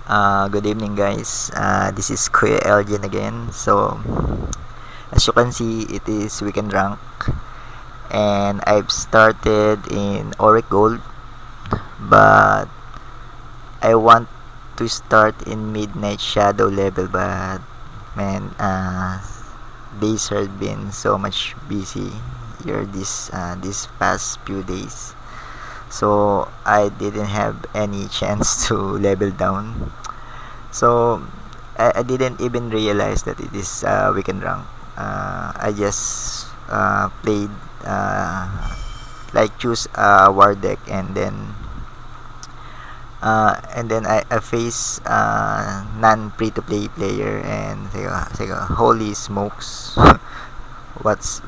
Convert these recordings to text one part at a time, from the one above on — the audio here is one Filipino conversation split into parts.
Good evening, guys. This is Kuya Elgin again. So, as you can see, it is weekend rank, and I've started in Auric Gold, but I want to start in Midnight Shadow level. But man, days have been so much busy here this past few days. So I didn't have any chance to level down. So I didn't even realize that it is weekend rank. I just played like choose a war deck, and then I face non free to play player, and say, holy smokes. What's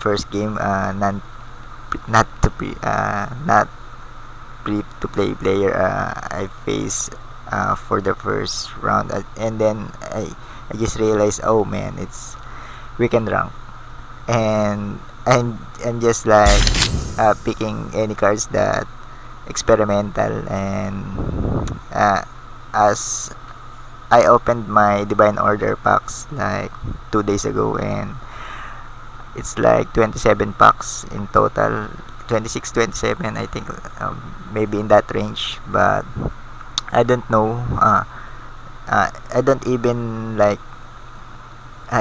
first game not to not free to play player I face for the first round, and then I just realized, oh man, it's weekend rank, and I'm just like picking any cards that experimental, and as I opened my Divine Order packs like 2 days ago, and it's like 27 packs in total, 26, 27, I think, maybe in that range. But I don't know. I don't even like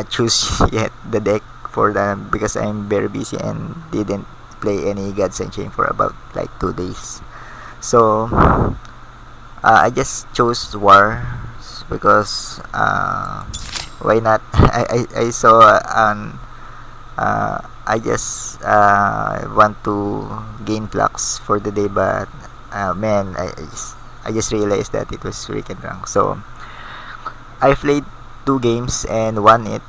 choose yet the deck for them because I'm very busy and didn't play any Gods Unchained for about like 2 days. So I just chose War because why not? I saw I just want to gain flux for the day, but man, I just realized that it was freaking wrong. So I played 2 games and won it.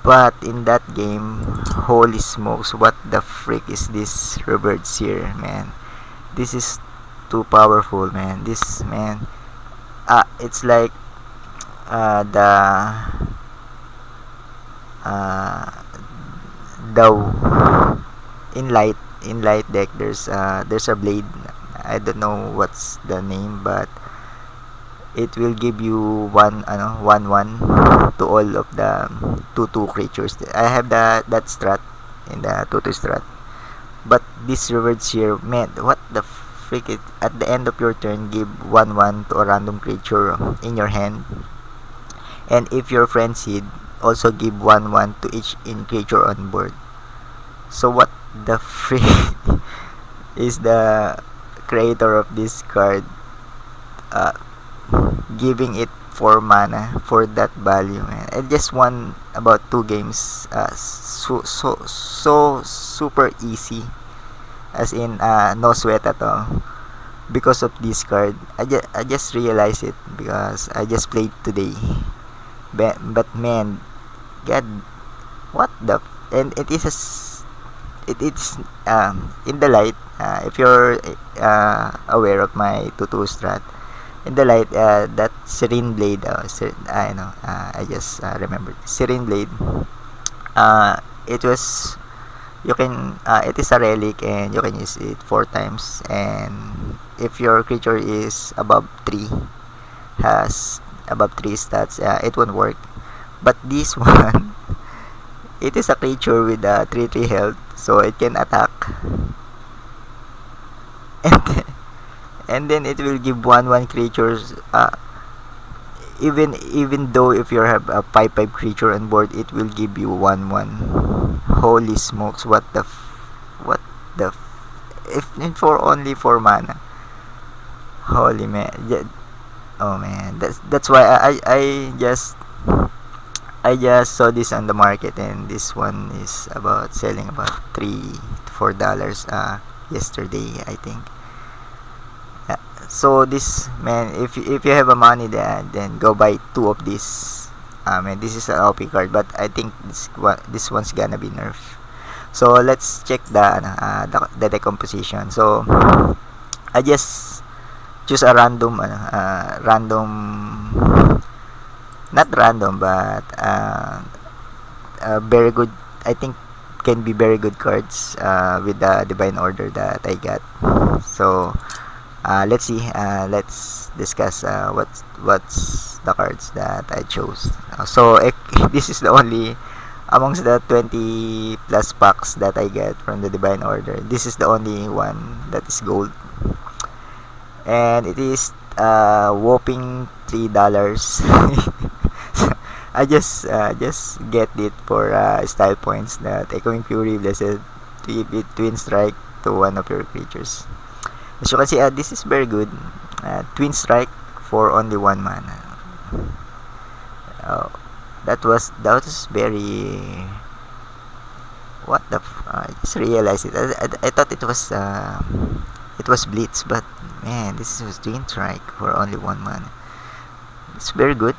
But in that game, holy smokes, what the freak is this reverse here, man? This is too powerful, man. This man, it's like the uh, the in light deck. There's a blade. I don't know what's the name, but it will give you 1/1 to all of the 2/2 creatures. I have that strat in the 2/2 strat. But this rewards here, man, what the freak it, at the end of your turn, give 1/1 to a random creature in your hand. And if your friend seed, also give 1/1 to each in creature on board. So what the freak is the creator of this card uh, giving it 4 mana for that value, man? I just won about 2 games, so super easy, as in no sweat at all, because of this card. I just realized it because I just played today. But man, god, what the and it is it's in the light, if you're aware of my tutu strat. In the light, that serene blade, I know, I just remembered serene blade. It was, you can it is a relic, and you can use it 4 times, and if your creature is above 3, has above 3 stats, it won't work. But this one, it is a creature with 3/3 health, so it can attack, and and then it will give 1/1 creatures. Even though if you have a 5/5 creature on board, it will give you 1/1. Holy smokes! What the if for only 4 mana. Holy man! Yeah, oh man, that's why I just saw this on the market, and this one is about selling about $3 to $4 yesterday, I think. So this, man, if you have a money, then go buy 2 of this. And this is an OP card, but I think this one's gonna be nerf. So let's check the decomposition. So I just choose a random, not random, but very good, I think, can be very good cards with the Divine Order that I got. So Let's see. Let's discuss what's the cards that I chose. This is the only amongst the 20 plus packs that I get from the Divine Order. This is the only one that is gold, and it is whopping $3. I just get it for style points that Echoing Fury blessed to give it twin strike to one of your creatures. As you can see, this is very good. Twin strike for only one mana. Oh, that was very. What the? I just realized it. I thought it was Blitz, but man, this was twin strike for only one mana. It's very good.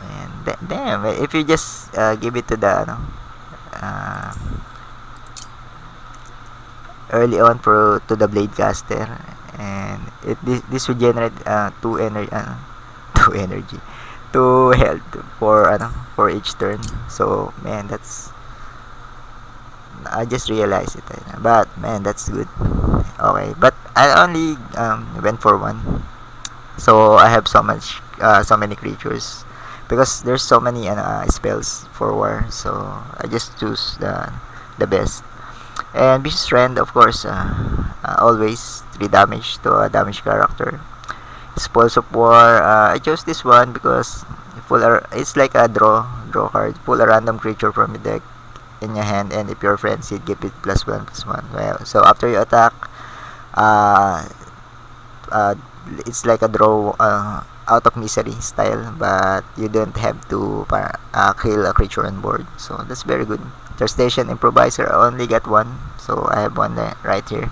And damn, if you just give it to the uh, early on to the blade caster, and this would generate two energy, two energy, two health for each turn. So man, that's I just realized it, but man, that's good. Okay, but I only went for one, so I have so many creatures because there's so many spells for war. So I just choose the best. And Vicious Rend, of course, always 3 damage to a damage character. Spoils of War, I chose this one because it's like a draw card. Pull a random creature from the deck in your hand, and if your friend seed, give it +1/+1. Well, so after you attack, uh, uh, it's like a draw out of misery style, but you don't have to kill a creature on board. So that's very good. Third Station Improviser, I only got one, so I have one there, right here.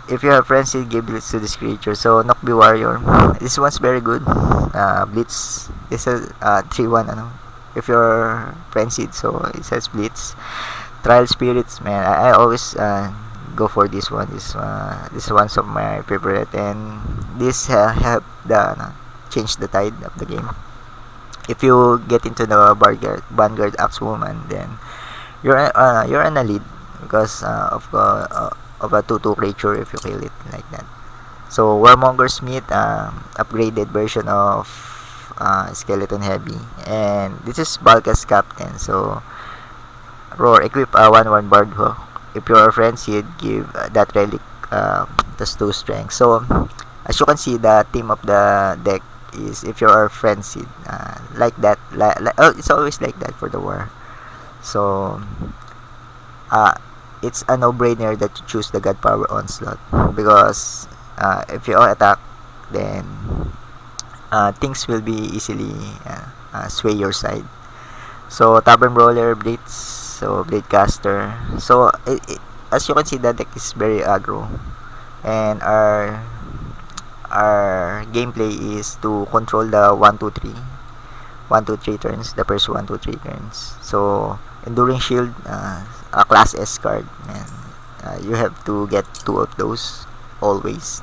If you have frenzy, give blitz to this creature. So Nokbi Warrior, this one's very good. Blitz, this is 3-1 if you're frenzied, so it says blitz. Trial Spirits, man, I always go for this one. This is one of my favorite, and this help change the tide of the game. If you get into the Vanguard Axewoman, then you're in a lead because of a 2/2 creature if you kill it like that. So Warmonger Smith, upgraded version of Skeleton Heavy, and this is Balkas Captain. So Roar, equip a 1/1 Bard Hook. If you're friends, you'd give that relic +2 strength. So as you can see, the theme of the deck is if you are frenzied, like that, it's always like that for the war. So uh, it's a no-brainer that you choose the God Power Onslaught because if you attack, then things will be easily sway your side. So Tavern Brawler, Blitz, so Blade Caster. So as you can see, the deck is very aggro, and our gameplay is to control the 1 2 3 turns, the first 1 2 3 turns. So Enduring Shield, a class S card, and you have to get 2 of those always.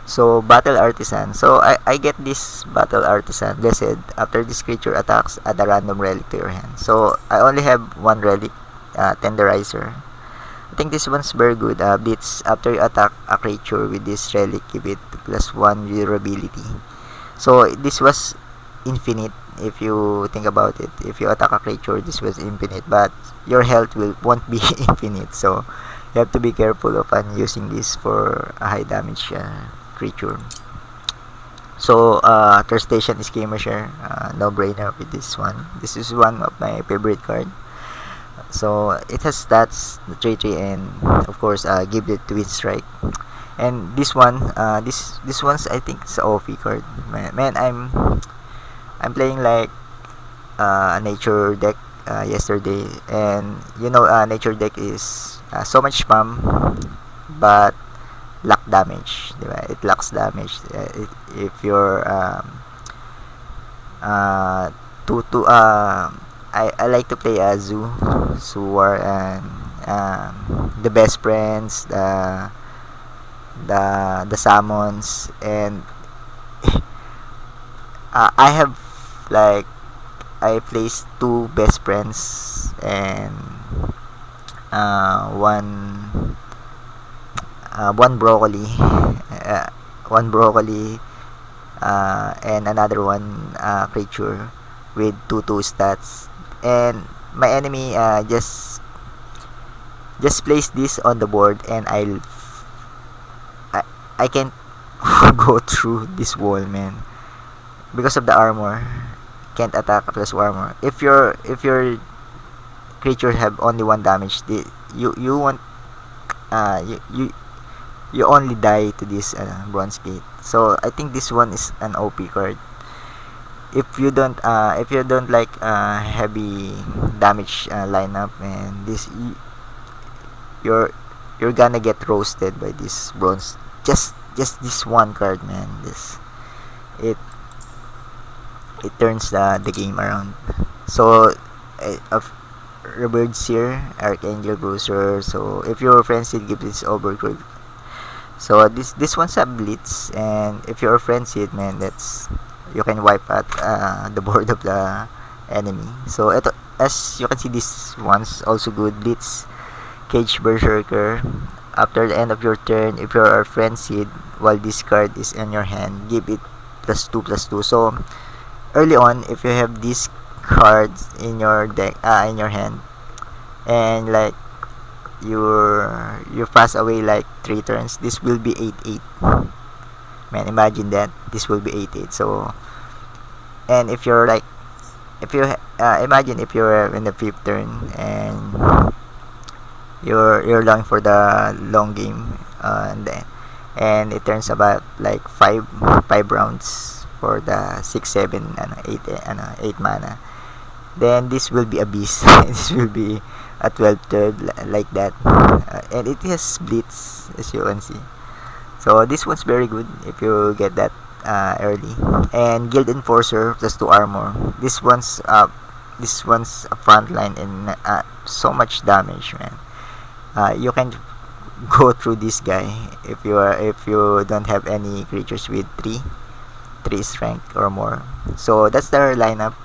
So Battle Artisan, so I get this Battle Artisan blessed. After this creature attacks, add a random relic to your hand. So I only have one relic, Tenderizer. I think this one's very good. Blitz, after you attack a creature with this relic, give it +1 durability. So this was infinite if you think about it. If you attack a creature, this was infinite, but your health won't be infinite. So you have to be careful of using this for a high damage creature. So Third Station is Skirmisher, no brainer with this one. This is one of my favorite card. So it has stats 3/3, and of course give it twin strike. And this one's, I think it's a OP card. Man, I'm playing like a nature deck yesterday, and nature deck is so much spam, but lack damage, diba? It lacks damage. If you're to I like to play War, and the best friends, the summons, and I have like I placed 2 best friends and one one broccoli, uh, one broccoli, and another one creature with two stats, and my enemy just place this on the board, and I, I can't go through this wall, man, because of the armor. Can't attack plus armor. If your creature have only one damage, you want you only die to this bronze gate. So I think this one is an OP card. If you don't like heavy damage lineup, and you're you're gonna get roasted by this bronze. Just this one card, man. It it turns the game around. So of Revered Seer, Archangel Bruiser. So if your frenzied, give this overgrowth. So this one's a blitz, and if you're frenzied, man, that's you can wipe out the board of the enemy. So ito, as you can see, this one's also good. Blitz, Cage Berserker. After the end of your turn, if you are frenzied while this card is in your hand, give it +2/+2. So early on, if you have these cards in your deck, in your hand, and like you pass away like 3 turns, this will be 8/8. Man, imagine that. This will be 8/8. So, and if you're like, if you imagine if you're in the fifth turn, and you're longing for the long game, and it turns about like five rounds for the 6 7 and 8 mana, then this will be a beast. This will be a 12 like that, and it has blitz, as you can see. So this one's very good if you get that early. And Guild Enforcer +2 armor. This one's a frontline, and so much damage, man. You can go through this guy if you don't have any creatures with three strength or more. So that's their lineup.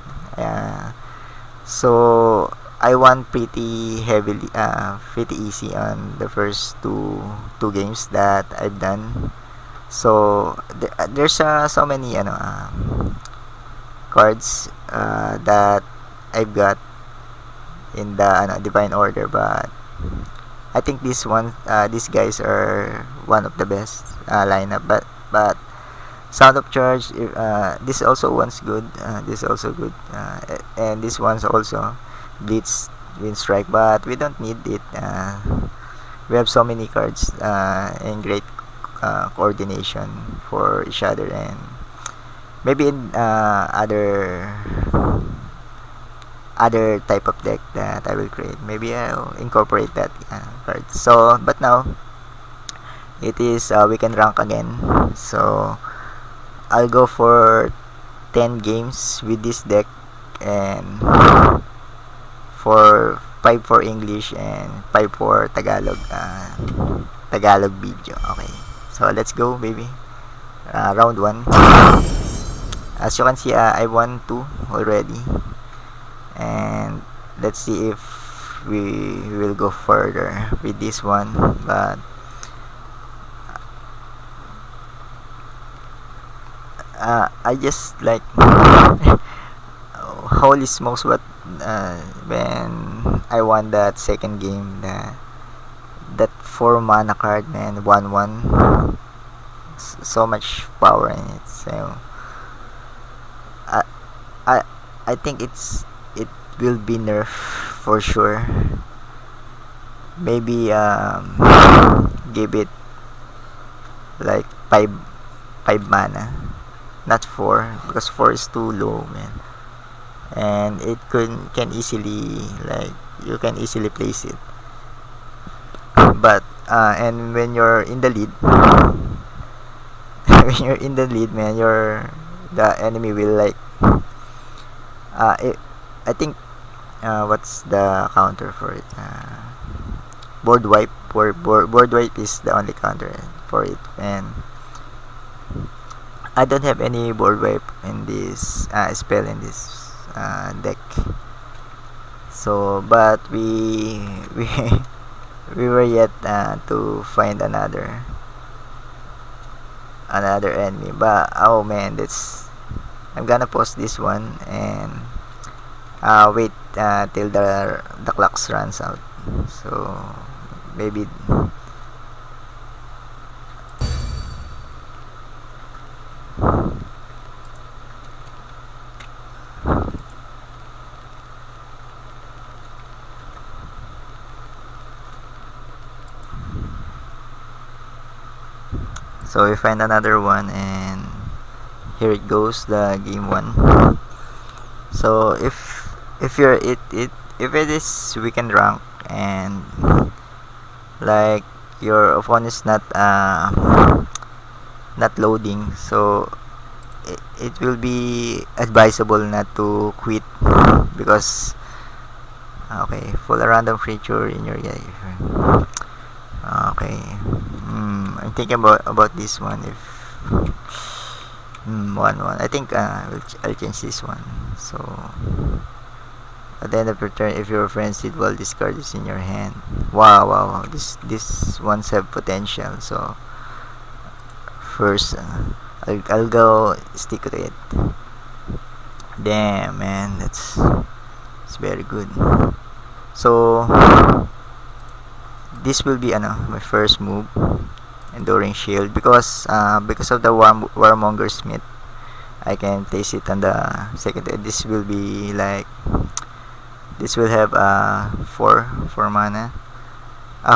So I won pretty easy on the first two games that I've done. So there's so many cards that I've got in the divine order, but I think these guys are one of the best lineup. But Sound of Charge, this also one's good. This also good, and this one's also Blitz, Wind Strike, but we don't need it. We have so many cards and great coordination for each other, and maybe in other type of deck that I will create, maybe I'll incorporate that card. So but now it is weekend rank again, so I'll go for 10 games with this deck, and for 5 for English and 5 for Tagalog video. Okay, so let's go, baby. Round 1. As you can see, I won 2 already, and let's see if we will go further with this one. But I just like holy smokes, what when I won that second game, that 4 mana card, man, 1/1, so much power in it. So I I I think it will be nerf for sure. Maybe give it like 5 mana, not 4, because 4 is too low, man. And it can easily, like, you can easily place it. But and when you're in the lead, when you're in the lead, man, the enemy will like I think what's the counter for it? Board wipe. Board wipe is the only counter for it, and I don't have any board wipe in this spell in this deck. So, but we we were yet to find another enemy. But oh man, that's I'm gonna pause this one and wait till the clocks runs out. So maybe. So we find another one, and here it goes, the game one. So if you're if it is weekend rank and like your opponent is not loading, so it will be advisable not to quit because okay, full a random creature in your okay. I'm thinking about this one. If 1-1, I think I'll change this one. So at the end of your turn, if your friends did well, discard this in your hand. Wow. This ones have potential. So first, I'll go stick to it. Damn man, it's very good. So this will be my first move, Enduring Shield, because of the Warmonger Smith. I can place it on the second. This will be like this will have 4 mana,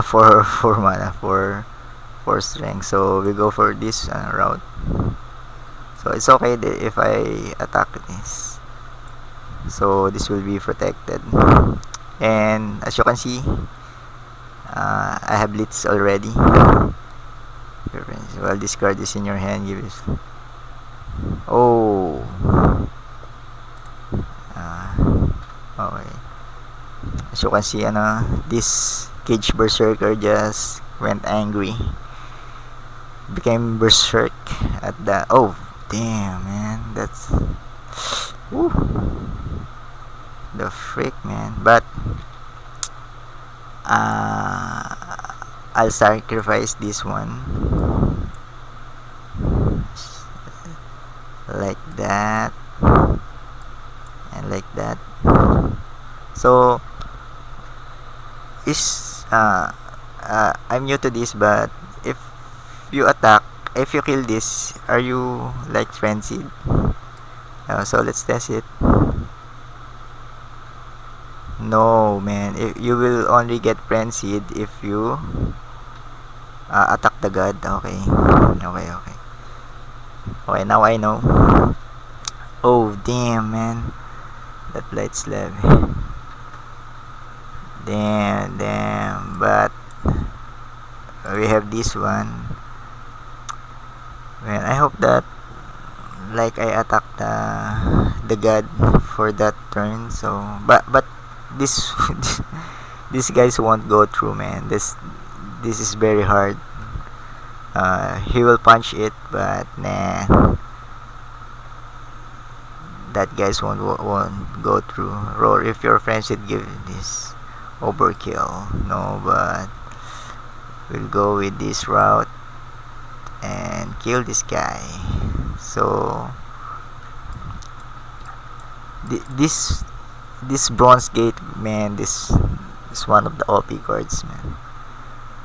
4 mana, 4 strength. So we go for this route. So it's okay if I attack this. So this will be protected, and as you can see, I have Blitz already. Well, discard this in your hand. Give this. Oh. Okay. As you can see, this Cage Berserker just went angry. Became berserk at the. Oh, damn, man. That's. Woo. The frick, man. But. I'll sacrifice this one. Like that. And like that. So I'm new to this, but if you kill this, are you like frenzied? So let's test it. No, man. If you will only get frenzied if you attack the god. Okay. Okay, now I know. Oh, damn, man. That Blight Slave. Damn. But we have this one. Man, I hope that like I attack the god for that turn. So, but this these guys won't go through, man. This is very hard. He will punch it, but nah. That guys won't go through. Roar, if your friends should give this overkill. No, but we'll go with this route and kill this guy. So this Bronze Gate, man, this is one of the OP cards, man.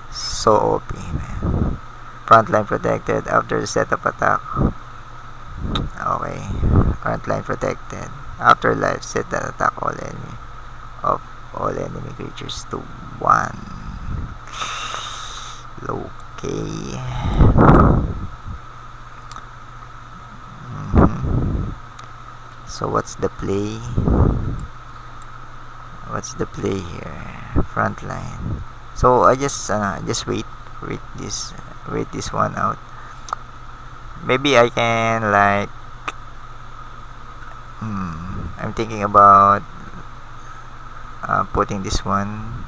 So OP, man. Frontline protected after the setup attack. Okay. Frontline protected. Afterlife, set that attack all enemy creatures to 1. Okay. So what's the play? Here? Frontline. So I just wait this one out. Maybe I can like I'm thinking about putting this one.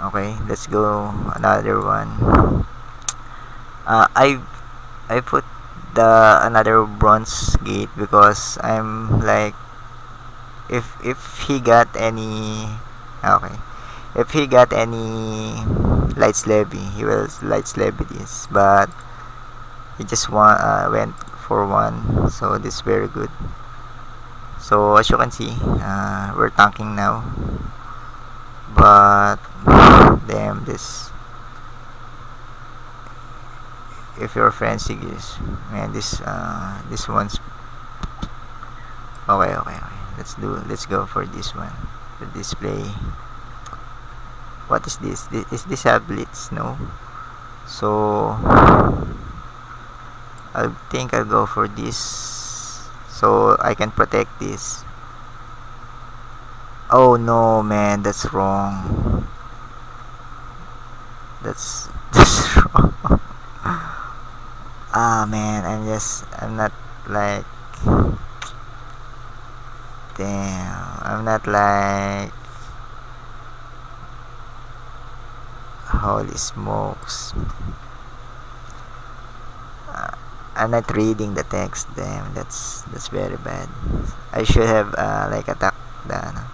Okay, let's go another one. I put the another Bronze Gate because I'm like if he got any okay If he got any lights levy, he will lights levy this, but he just went for one, so this is very good. So as you can see, we're tanking now, but damn this. If your friends is, man, this one's okay, okay, okay. Let's go for this one. The display. What is this? Is this a blitz? No. So I think I'll go for this, so I can protect this. Oh no, man, that's wrong. That's wrong. Ah, man, I'm not like, damn, I'm not like, holy smokes. I'm not reading the text. Damn, that's very bad. I should have like attacked the ano.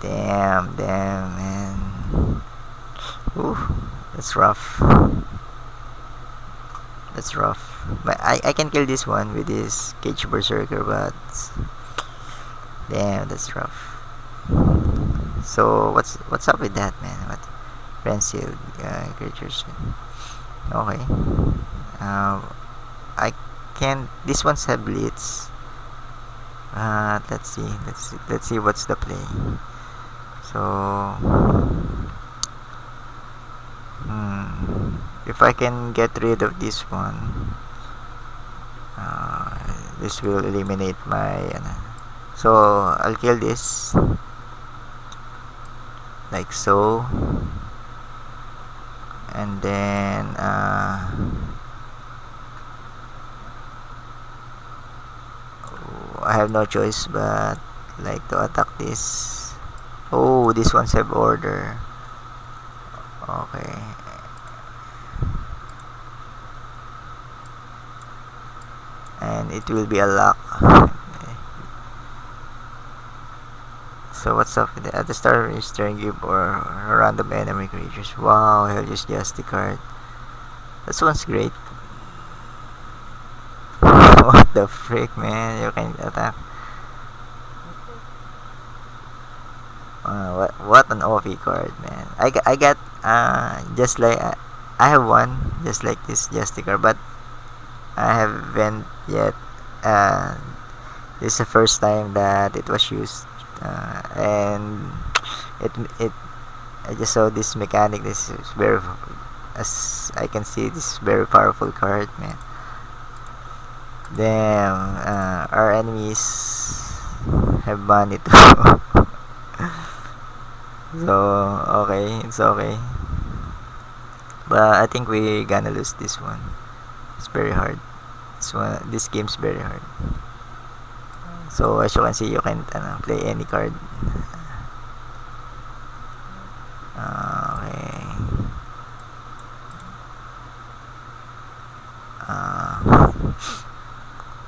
Damn, man. Ooh, that's rough. That's rough. But I can kill this one with this Cage Berserker, but damn, that's rough. So what's up with that, man? What Renfield creatures? Okay. I can. This one's have blitz. Let's see. Let's see what's the play. So, if I can get rid of this one, this will eliminate my. So I'll kill this like so, and then I have no choice but like to attack this. Oh, this one's have order. Okay. And it will be a lock. So what's up with that? At the start of each turn, give or random enemy creatures. Wow, he'll use just the card. That one's great. What the frick, man? You can attack. What an OP card, man. I got just like I have one just like this Justicar, but I haven't yet. This is the first time that it was used, and it I just saw this mechanic. This is very, as I can see, this is very powerful card, man. Damn, our enemies have money too. So okay, it's okay. But I think we're gonna lose this one. It's very hard. This game's very hard. So as you can see, you can play any card. Okay.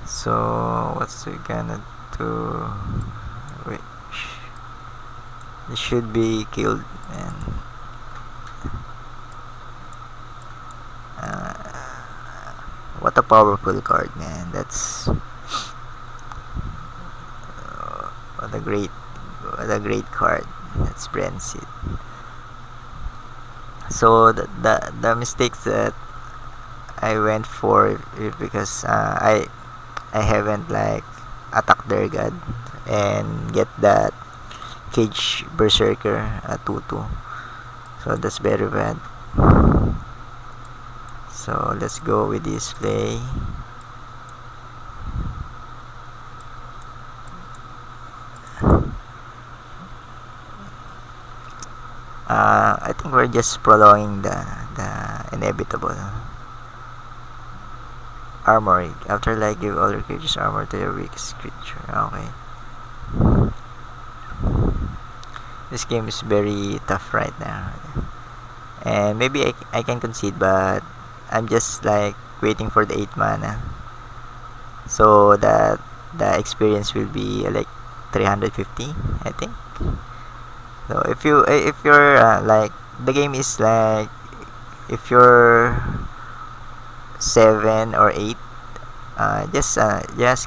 So what's we gonna do? Wait. This should be killed, and what a powerful card, man. That's what a great card. That's Brentseed. So the mistakes that I went for is because I haven't like attacked their god and get that Cage Berserker 2-2. So that's very bad. So let's go with this play. I think we're just prolonging the inevitable. Armory. After like give all your creatures armor to your weakest creature. Okay. This game is very tough right now. And maybe I can concede, but I'm just like waiting for the 8 mana. So that the experience will be like 350, I think. So if you're like the game is like if you're 7 or 8, just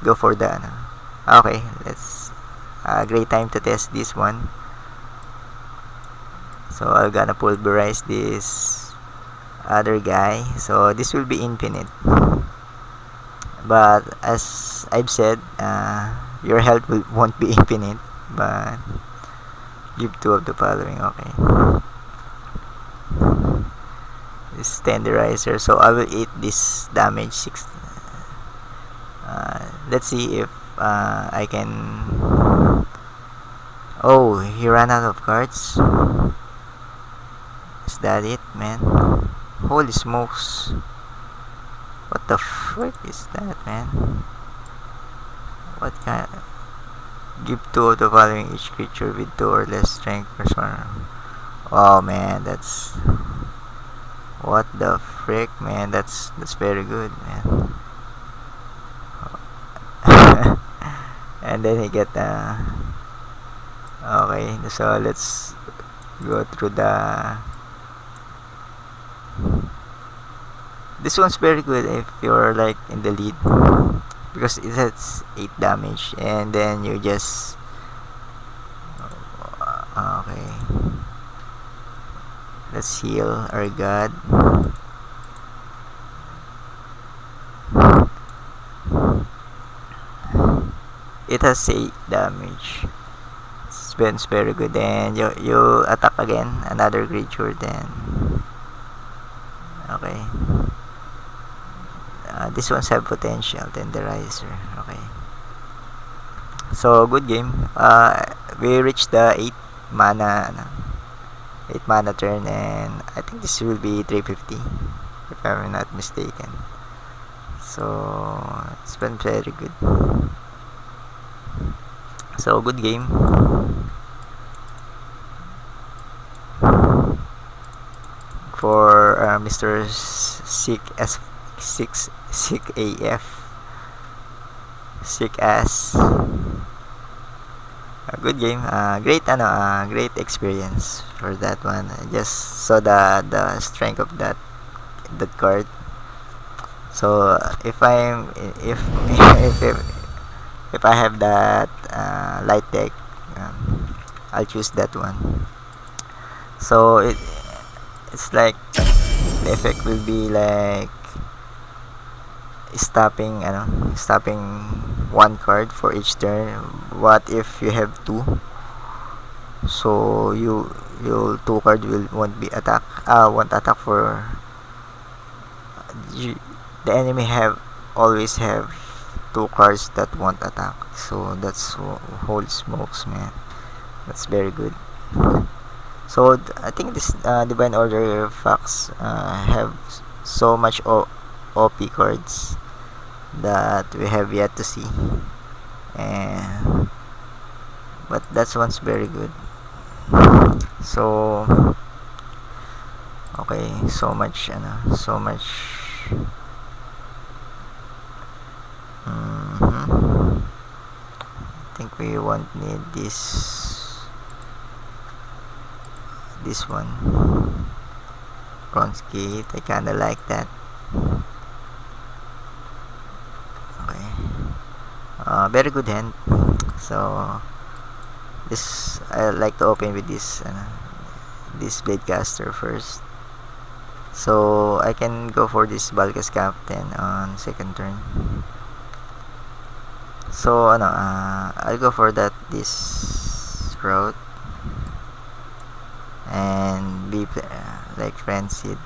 go for the okay, let's great time to test this one. So I'm gonna pulverize this other guy, so this will be infinite, but as I've said, your health won't be infinite, but give two of the following. Okay, this tenderizer, so I will eat this damage 6. Let's see if I can. Oh, he ran out of cards. Is that it, man? Holy smokes. What the frick is that, man? What kind? Give two of the following each creature with 2 or less strength persona. Oh man, that's what the frick, man. That's very good, man. And then he get okay. So let's go through the. This one's very good if you're like in the lead, because it has 8 damage, and then you just okay. Let's heal our god. It has 8 damage. It's very good. Then you attack again another creature. Then okay. This one's have potential. Tenderizer. Okay. So good game. We reached the 8 mana 8 mana turn, and I think this will be 350 if I'm not mistaken. So it's been very good. So good game. For Mr. Sick S6 Sick AF Sick Ass. A good game. Great experience for that one. I just saw the strength of that card. So if I have that light deck, I'll choose that one. So it's like the effect will be like stopping one card for each turn. What if you have two? So your two card won't attack for the enemy always have two cards that won't attack. So that's holy smokes, man. That's very good. So I think this Divine Order Fox have so much OP cards that we have yet to see, and but that one's very good. So okay, so much I think we won't need this one. Bronze Gate, I kinda like that. Okay. Very good hand. So this I like to open with this Bladecaster first. So I can go for this Balkas Captain on second turn. So I'll go for this route and be like Frenzied.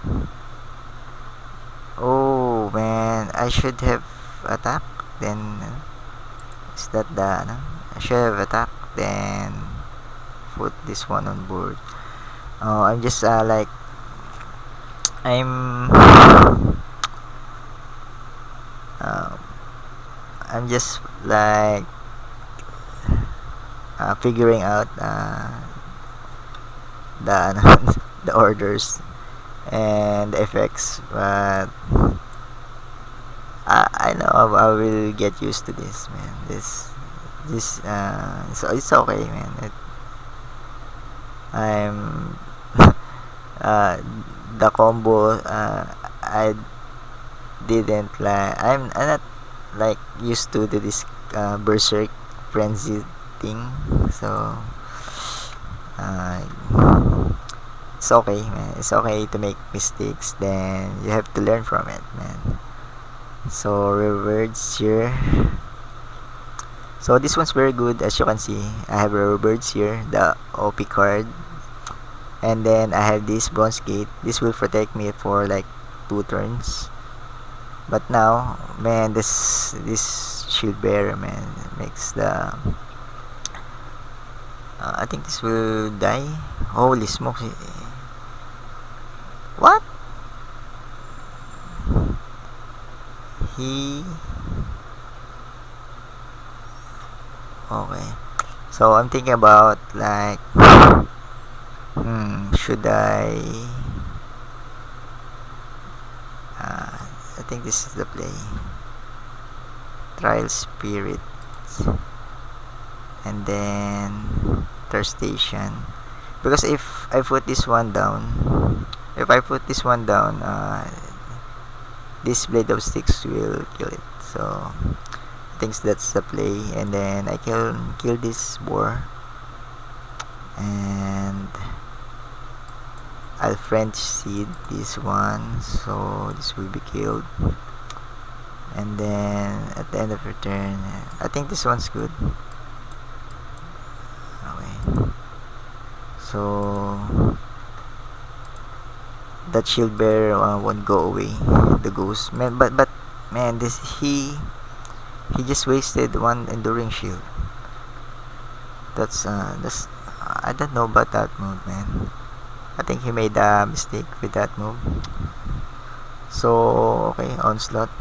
Oh man, I should have attacked. Then is that the I should have attacked. Then put this one on board. Oh, I'm just like I'm I'm just like figuring out the the orders and the effects, but I know I will get used to this, man. This so it's okay, man. I'm uh, the combo. I didn't like. I'm not like used to this berserk frenzy thing. So uh, it's okay, man. It's okay to make mistakes. Then you have to learn from it, man. So rewards here. So this one's very good, as you can see. I have rewards here, the OP card, and then I have this bronze gate. This will protect me for like 2 turns. But now, man, this shield bearer, man, makes the I think this will die. Holy smokes! What? He okay. So I'm thinking about like, should I? I think this is the play. Trial Spirit, and then third station. Because if I put this one down, this blade of sticks will kill it. So I think that's the play, and then I can kill this boar, and I'll French seed this one, so this will be killed. And then at the end of your turn, I think this one's good. Okay. So that shield bearer won't go away. The ghost, man. But man, he just wasted one enduring shield. That's I don't know about that move, man. I think he made a mistake with that move. So okay, onslaught.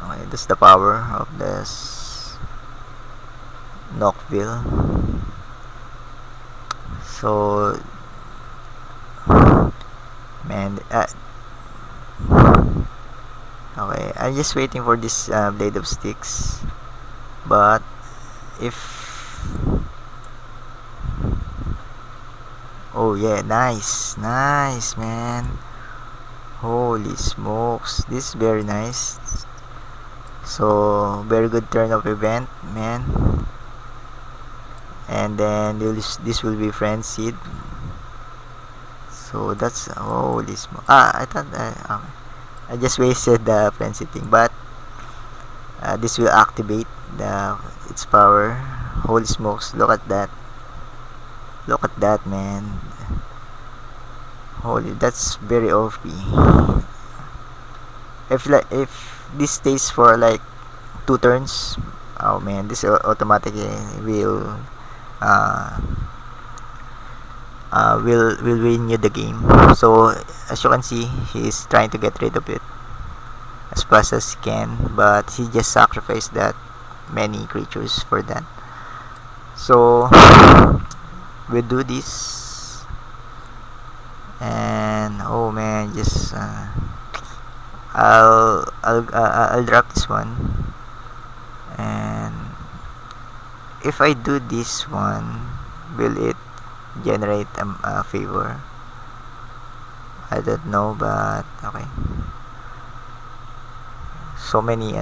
Okay, that's the power of this Knockville. So man, okay, I'm just waiting for this blade of sticks. But if oh yeah, nice, man. Holy smokes, this is very nice. So very good turn of event, man. And then this will be frenzied. So that's holy smoke. I thought okay. I just wasted the frenzy thing, but this will activate its power. Holy smokes! Look at that! Look at that, man! Holy, that's very OP. If this stays for like 2 turns, oh man, this automatically uh, will win you the game. So as you can see, he's trying to get rid of it as fast as he can, but he just sacrificed that many creatures for that. So we do this, and oh man, just I'll drop this one, and if I do this one, will it generate a favor? I don't know, but okay. So many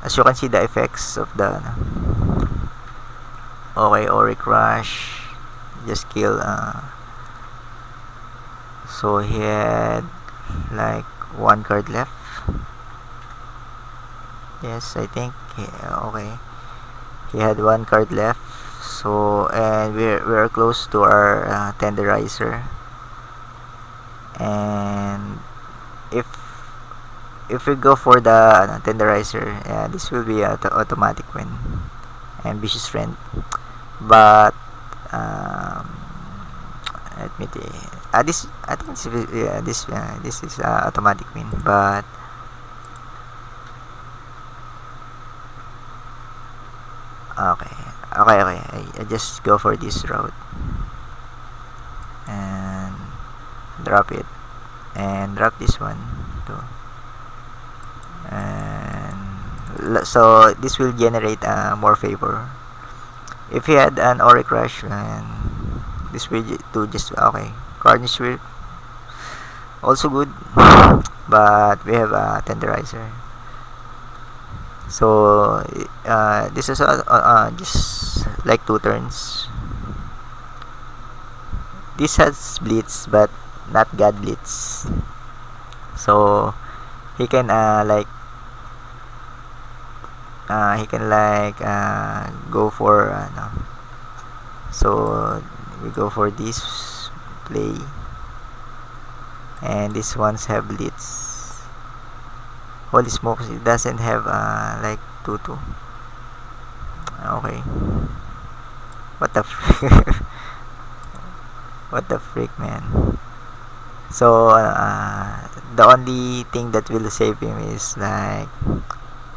as you can see the effects of the okay, Ori Crash just kill so he had like 1 card left. Yes, I think okay, he had 1 card left. So and we're close to our tenderizer, and if we go for the tenderizer, this will be automatic win and vicious friend. But let me see. This I think this is automatic win, but okay, I just go for this route and drop it, and drop this one too, and So this will generate more favor. If he had an Auric Rush, and this will do just okay. Carnage will also good, but we have a Tenderizer. So this is just like 2 turns. This has Blitz, but not God Blitz. So he can go for so we go for this play, and these ones have Blitz. Holy smokes, it doesn't have like 2-2. Okay. What the frick? What the frick, man? So the only thing that will save him is like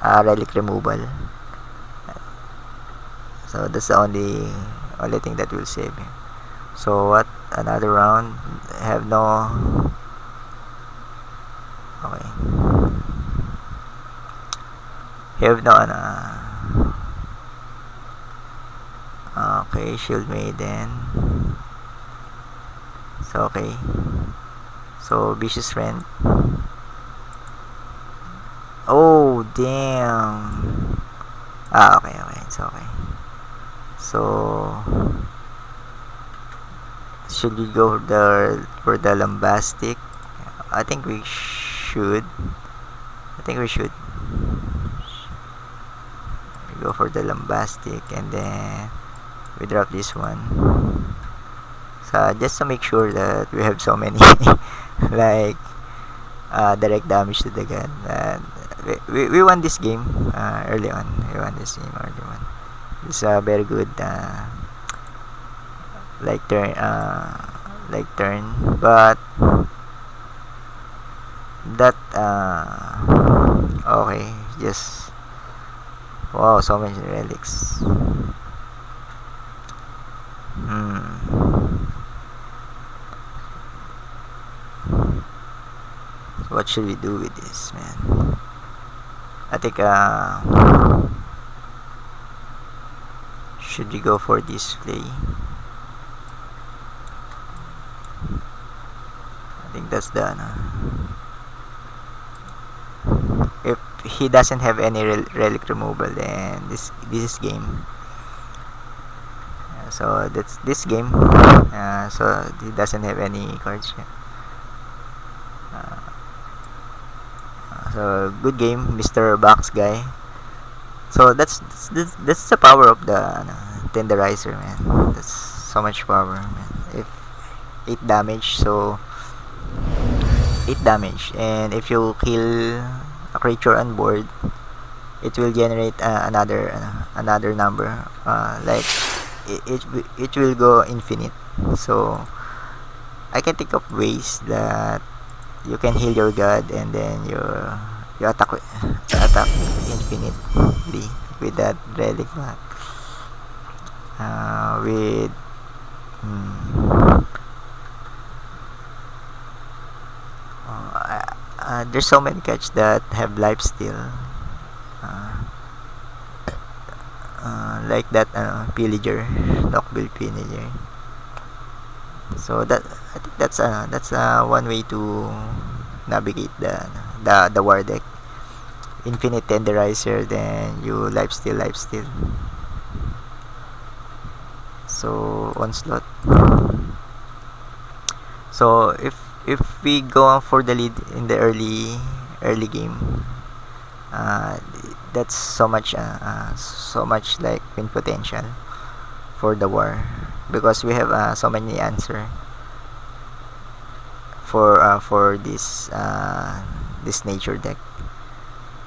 relic removal. So that's the only thing that will save him. So what? Another round? Have no. Okay. Have no. Okay, Shield Maiden. So okay. So Vicious Friend. Oh damn. Okay, it's okay. So should we go for the Lambastic? I think we should. We go for the Lambastic, and then we drop this one. So just to make sure that we have so many like direct damage to the gun. We won this game early on. It's a very good turn, but that okay, just wow, so many relics. What should we do with this, man? I think should we go for this play? I think that's done. If he doesn't have any relic removal, then this is game. So that's this game. So he doesn't have any cards yet. So good game, Mr. Box guy. So that's the power of the Tenderizer, man. That's so much power, man. If 8 damage, so 8 damage, and if you kill a creature on board, it will generate another number. Like it will go infinite. So I can think of ways that you can heal your god, and then you attack infinitely with that relic back. With there's so many catch that have life steal, like that pillager, Knockbill pillager. So that I think that's one way to navigate the war deck. Infinite Tenderizer, then you lifesteal. So onslaught. So if we go for the lead in the early game, that's so much like win potential for the war, because we have so many answer for this nature deck.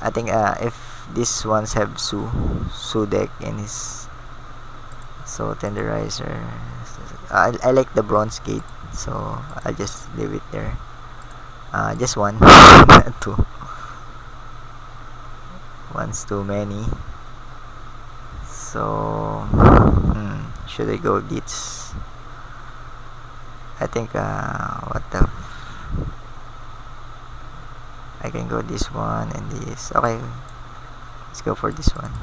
I think if these ones have Su deck in his, so Tenderizer. I like the Bronze Gate, so I'll just leave it there. Just one, two. One's too many. So should I go Blitz? I think I can go this one and this. Okay, let's go for this one.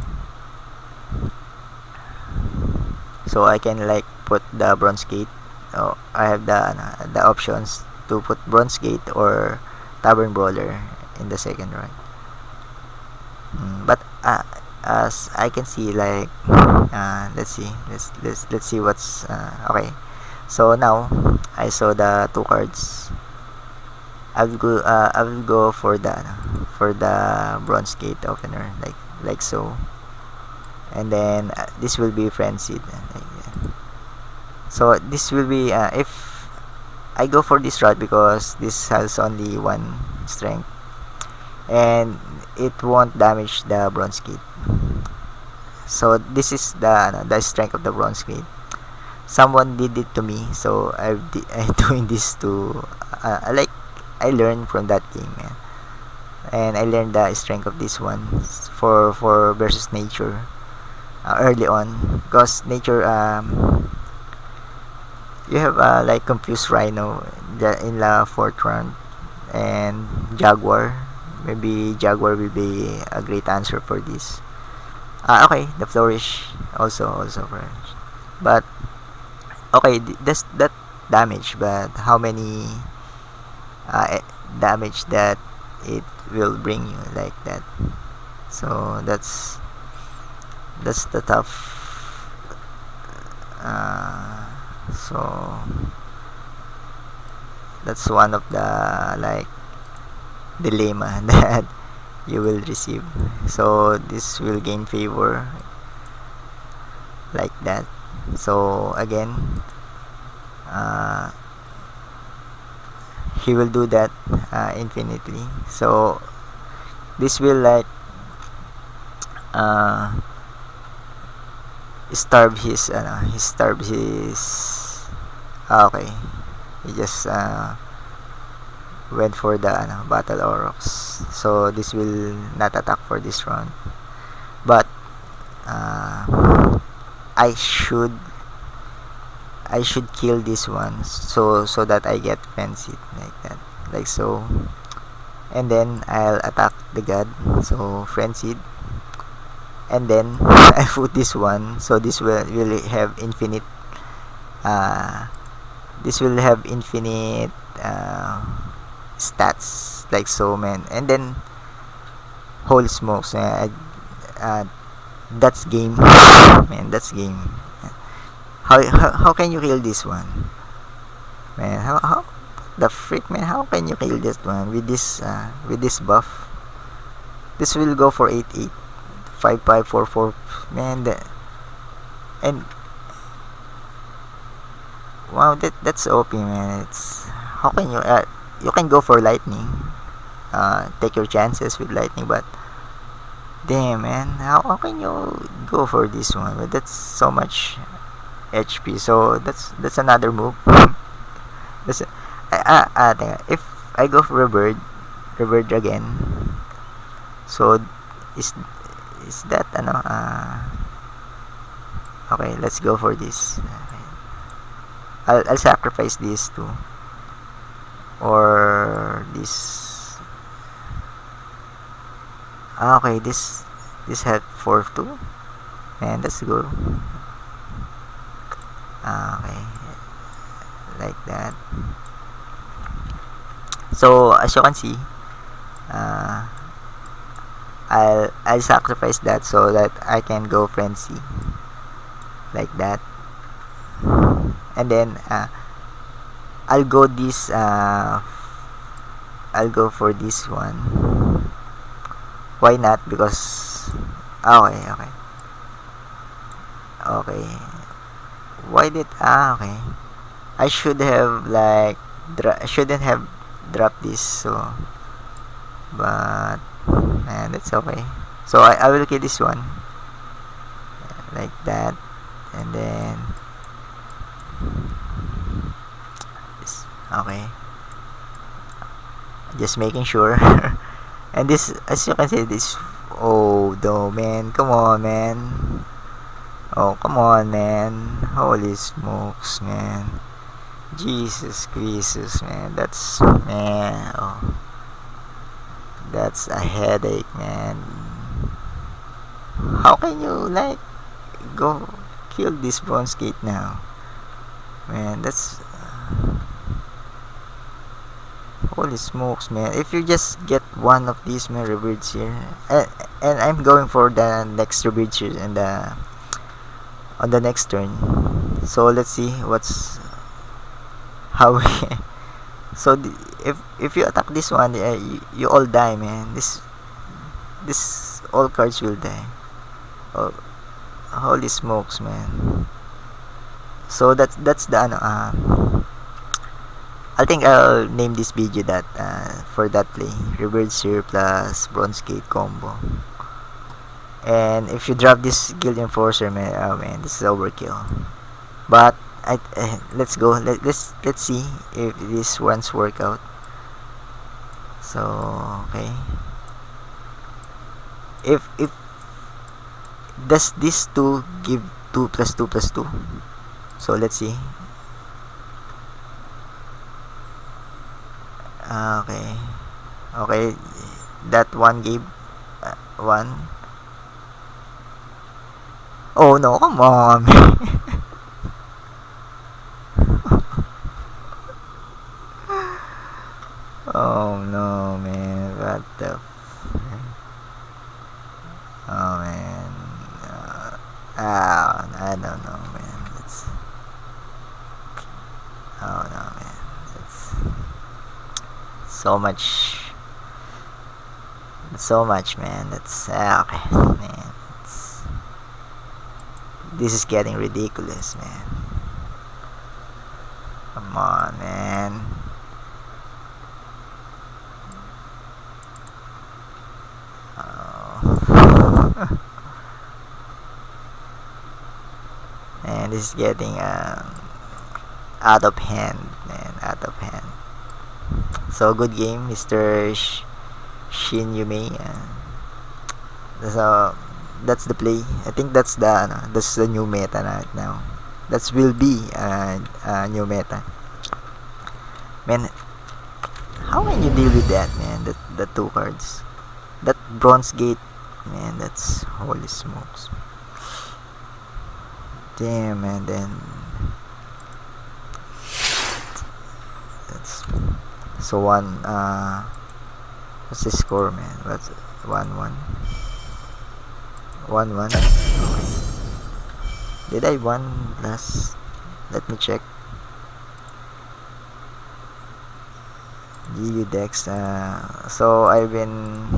So I can like put the bronze gate. Oh, I have the options to put bronze gate or tavern brawler in the second round. But as I can see, like let's see what's okay. So now I saw the two cards. I will go for the bronze gate opener, like so, and then this will be frenzied. Like that. So this will be if I go for this route because this has only one strength and it won't damage the bronze gate. So this is the strength of the bronze gate. Someone did it to me, so I'm doing this to like I learned from that game, man. And I learned the strength of this one for versus nature early on, because nature you have like confused rhino in the fourth round, and jaguar. Maybe jaguar will be a great answer for this. Okay, the flourish also flourish. But okay, that's that damage. But how many damage that it will bring you like that? So that's the tough. So that's one of the like dilemma that you will receive. So this will gain favor like that. So again, uh, he will do that infinitely. So this will like uh, starve his okay, he just went for the battle aurochs, so this will not attack for this round, but I should I should kill this one, so that I get frenzied like that, like so, and then I'll attack the god, so frenzied, and then I put this one, so this will have infinite uh, this will have infinite stats like so, man. And then holy smokes, that's game. Man, that's game. How can you kill this one, man? How the freak, man? How can you kill this one with this buff? This will go for 8-8, 5-5, 4-4, man. And wow, that's OP, man. It's how can you can go for lightning, take your chances with lightning, but damn, man, how can you go for this one? But that's so much HP, so that's another move. That's if I go for rebird again, so is that okay, let's go for this. I'll sacrifice these two or this. Okay, this had 4-2, and let's go. Okay, like that. So as you can see, uh, I'll sacrifice that so that I can go frenzy like that, and then I'll go this. I'll go for this one. Why not? Because okay. Why did okay? I should have like shouldn't have dropped this. So, but man, that's okay. So I will kill this one like that, and then this, okay. Just making sure. And this, as you can see, this. Oh no, man! Come on, man! Oh, come on, man! Holy smokes, man! Jesus Christus, man! That's man. Oh, that's a headache, man. How can you like go kill this bronze gate now? Man, that's holy smokes, man. If you just get one of these man rewards here, and I'm going for the next rewards here and on the next turn. So let's see what's how so if you attack this one, you all die, man. This all cards will die. Oh, holy smokes, man. So that's the ano, I think I'll name this video that for that play, Reverse Seer plus Bronze Gate combo. And if you drop this Guild Enforcer, man, oh man, this is overkill. But let's go. Let's see if this one's work out. So okay, if does this two give 2 plus 2 plus 2? So let's see. Okay, okay, that one gave 1. Oh no, come on. Oh no, man, what the oh man, I don't know, man. It's oh no, man. It's so much, man. That's okay, man. This is getting ridiculous, man. Come on, man. Oh. And this is getting out of hand, man. Out of hand. So good game, Mr. Shin Yume. So that's the play. I think that's the new meta right now. That will be new meta. Man, how can you deal with that, man? The two cards, that bronze gate, man. That's holy smokes. Damn, man. Then that's so one. What's the score, man? What's 1-1? 1-1. Okay. Did I won last? Let me check. GU Dex. So I've been.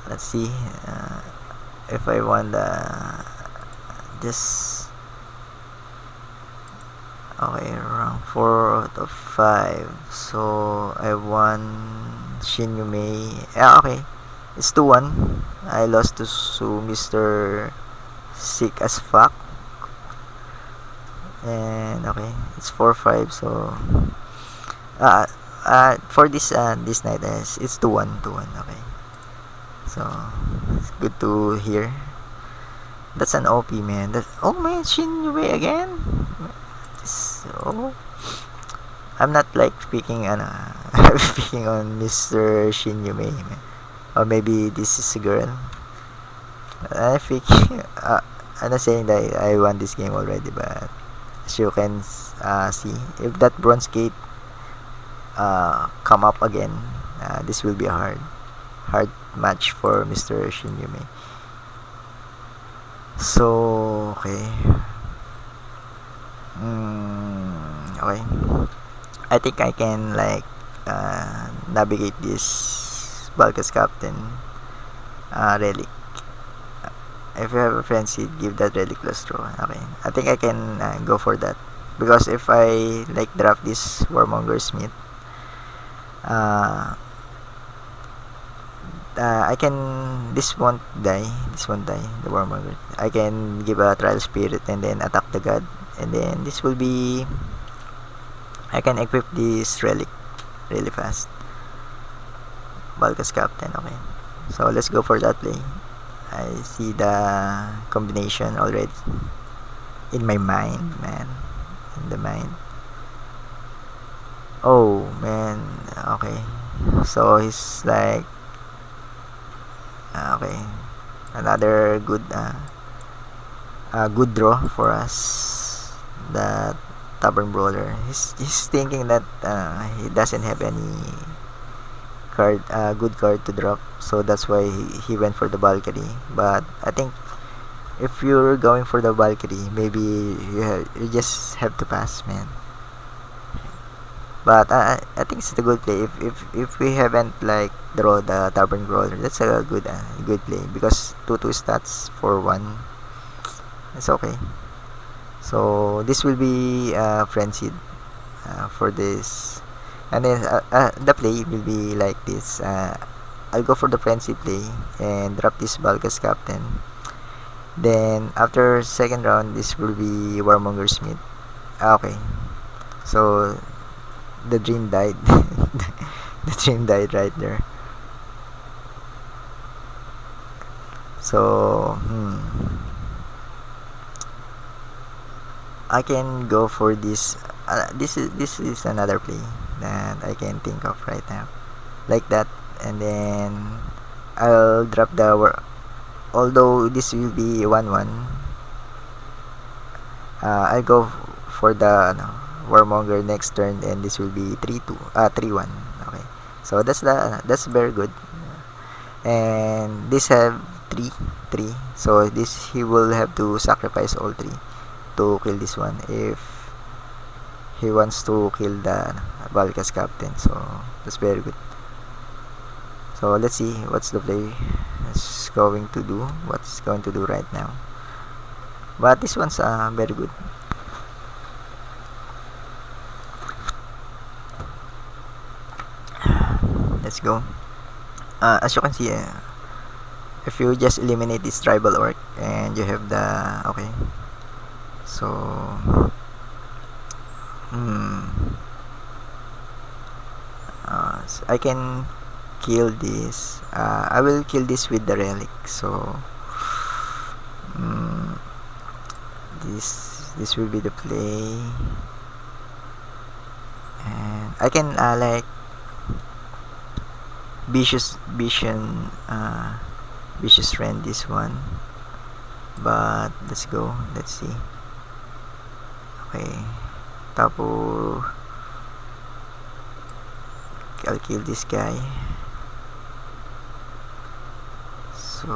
Let's see. If I won this. Okay, round 4 out of 5. So I won Shin Yume. Yeah, okay. It's 2-1. I lost to Mr. Sick as fuck. And okay, it's 4-5. So for this night, it's 2-1. Okay. So it's good to hear. That's an OP, man. Oh man, Shin Yume again. So I'm not like speaking speaking on Mr. Shin Yume, man. Or maybe this is a girl. I think I'm not saying that I won this game already, but as you can see, if that bronze gate come up again, this will be a hard match for Mr. Shin Yume. So okay. Okay. I think I can like navigate this Balkas Captain relic. If you have a frenzy, give that relic plus draw. Okay, I think I can go for that, because if I like draft this Warmonger Smith, I can this won't die. The Warmonger. I can give a Trial Spirit and then attack the god, and then this will be. I can equip this relic really fast. Balkas Captain, okay. So let's go for that play. I see the combination already in my mind, man. In the mind. Oh man, okay. So he's like Okay, another good draw for us. That Tavern Brawler. He's thinking that he doesn't have any good card to drop, so that's why he went for the Valkyrie. But I think if you're going for the Valkyrie, maybe you just have to pass, man. But I think it's a good play. If we haven't like draw the Tavern Brawler, that's a good play because 2 stats for one. It's okay. So this will be frenzied for this, and then the play will be like this. I'll go for the frenzy play and drop this Balgas Captain. Then after second round, this will be Warmonger Smith. Okay, so the dream died. The dream died right there. So I can go for this. This is another play that I can think of right now, like that, and then I'll drop although this will be 1-1. I'll go for the Warmonger next turn, and this will be 3-1. Okay, so that's very good, and this have 3, so this he will have to sacrifice all 3 to kill this one if he wants to kill the Balkas Captain. So that's very good. So let's see what's the play is going to do. What's going to do right now. But this one's very good. Let's go. As you can see, if you just eliminate this tribal orc and you have the okay. So so I can kill this. I will kill this with the relic. So this will be the play, and I can like vicious rend this one. But let's go. Let's see. Okay, tapo. I'll kill this guy. So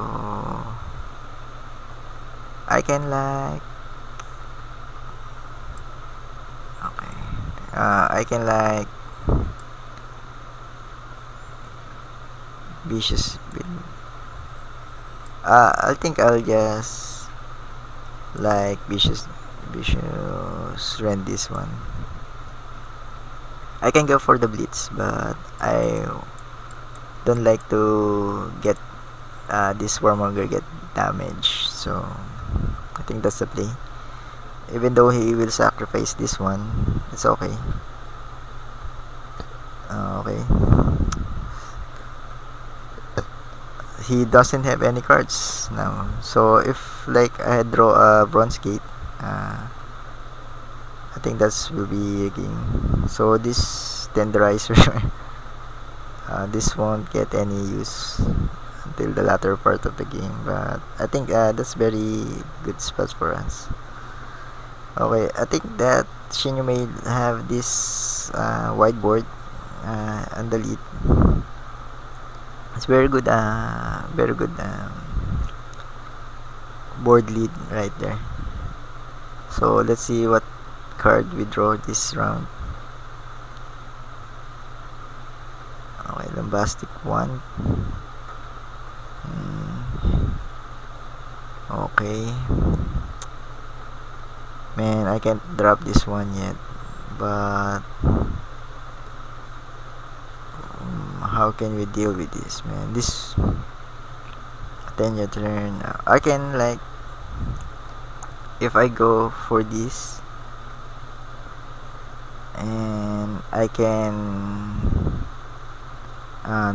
I can like okay. I can like vicious with I think I'll just like vicious rend this one. I can go for the blitz, but I don't like to get this Warmonger get damage. So I think that's the play. Even though he will sacrifice this one, it's okay. Okay. He doesn't have any cards now. So if like I draw a Bronze Gate, I think that will be a game. So this Tenderizer, this won't get any use until the latter part of the game. But I think that's very good spot for us. Okay, I think that Shinyu may have this whiteboard on the lead. It's very good board lead right there. So let's see what card we draw this round. Okay, Lambastic 1. Okay. Man, I can't drop this one yet. But how can we deal with this, man? This 10 your turn. I can like if I go for this and I can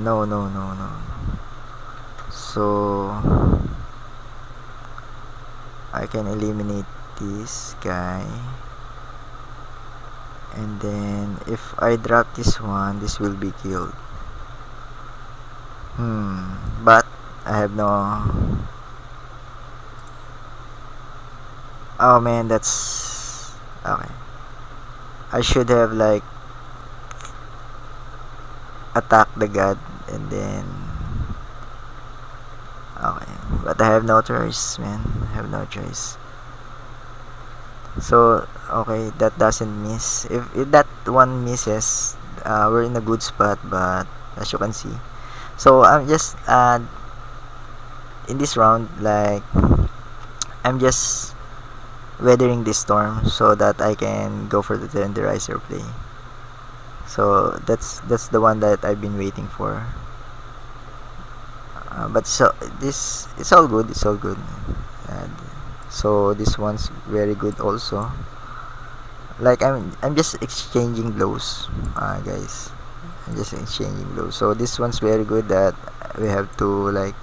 no. So I can eliminate this guy, and then if I drop this one, this will be killed. But I have no. Oh man, that's okay. I should have like attacked the god and then okay, but I have no choice, man. I have no choice. So okay, that doesn't miss. If that one misses, we're in a good spot. But as you can see, so I'm just in this round, like I'm just weathering this storm so that I can go for the tenderizer play. So that's the one that I've been waiting for. But so this it's all good. It's all good. And so this one's very good also. Like I'm just exchanging blows, guys. I'm just exchanging blows. So this one's very good that we have to like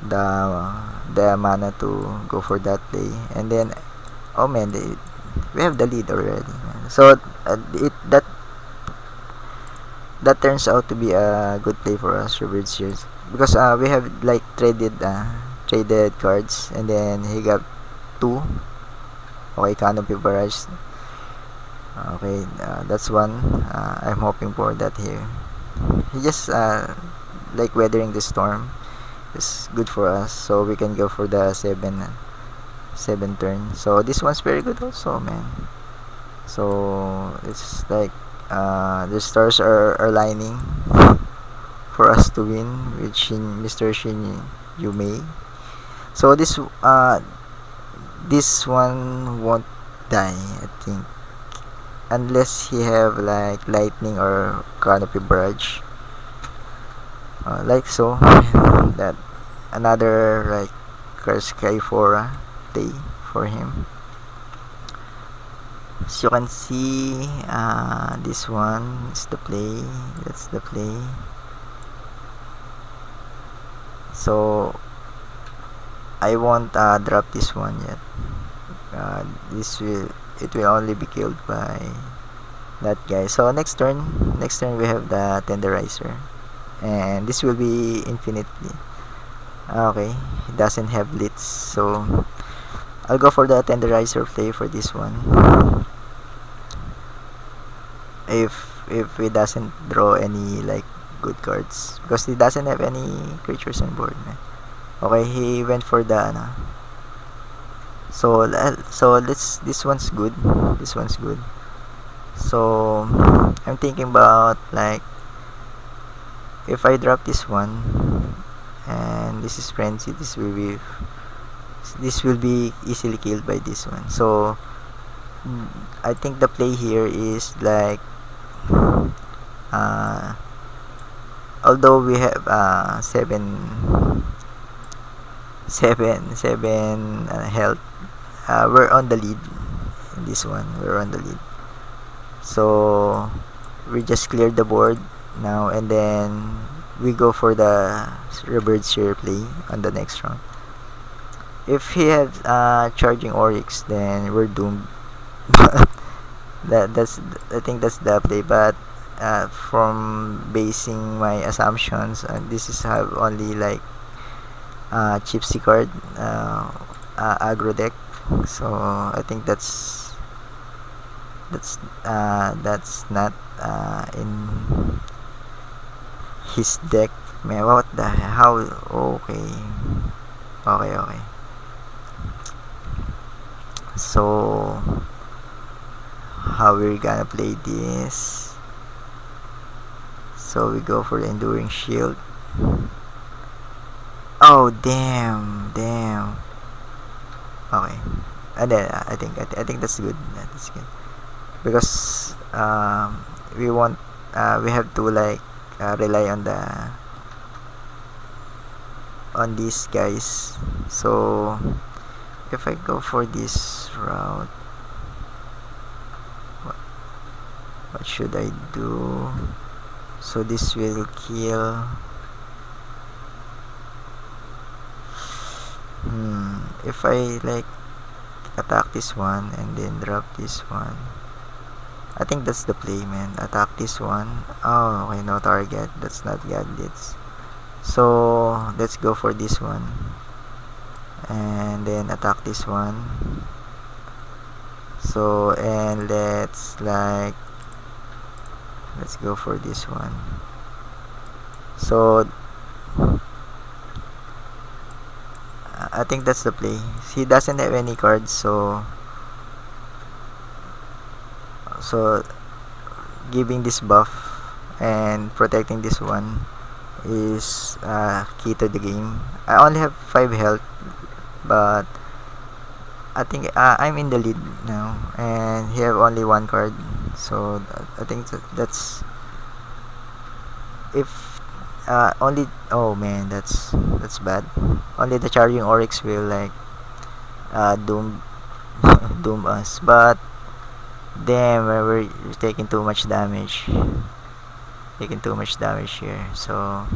the the mana to go for that play, and then oh man, we have the lead already, man. So it that turns out to be a good play for us, Robert Sears, because we have like traded cards, and then he got two. Okay, Canopy Barrage. Okay, that's one. I'm hoping for that here. He just like weathering the storm is good for us, so we can go for the seven turn. So this one's very good also, man. So it's like the stars are aligning for us to win with Mr. Shin Yumei. So this one won't die, I think, unless he have like lightning or canopy barrage, like so. That another like curse Kaifora day for him. As you can see, this one is the play. That's the play. So I won't drop this one yet. This will it will only be killed by that guy. So next turn we have the tenderizer, and this will be infinitely. Okay, it doesn't have blitz, so I'll go for the tenderizer play for this one. If it doesn't draw any like good cards, because he doesn't have any creatures on board, man. Okay, he went for the so this one's good. This one's good. So I'm thinking about like if I drop this one and this is frenzy, this will be easily killed by this one. So I think the play here is like uh, although we have seven health, we're on the lead in this one. We're on the lead. So we just cleared the board now, and then we go for the reverse share play on the next round. If he has charging Oryx, then we're doomed. That's I think that's the play. But from basing my assumptions, this is have only like Gypsy card, aggro deck. So I think that's not in his deck. Man, what the how? Okay, okay. So how we're gonna play this? So we go for the enduring shield. Oh damn. Okay, and then I think that's good. That's good because we have to like rely on these guys. So if I go for this route, what should I do? So this will kill. If I like attack this one and then drop this one, I think that's the play, man. Attack this one. Oh, okay, no target. That's not Godblitz. So let's go for this one and then attack this one. So and let's go for this one. So I think that's the play. He doesn't have any cards, so giving this buff and protecting this one is key to the game. I only have 5 health, but I think I'm in the lead now, and he have only 1 card. So I think that's if only. Oh man, that's bad. Only the charging oryx will like doom doom us, but damn, we're taking too much damage. Taking too much damage here. So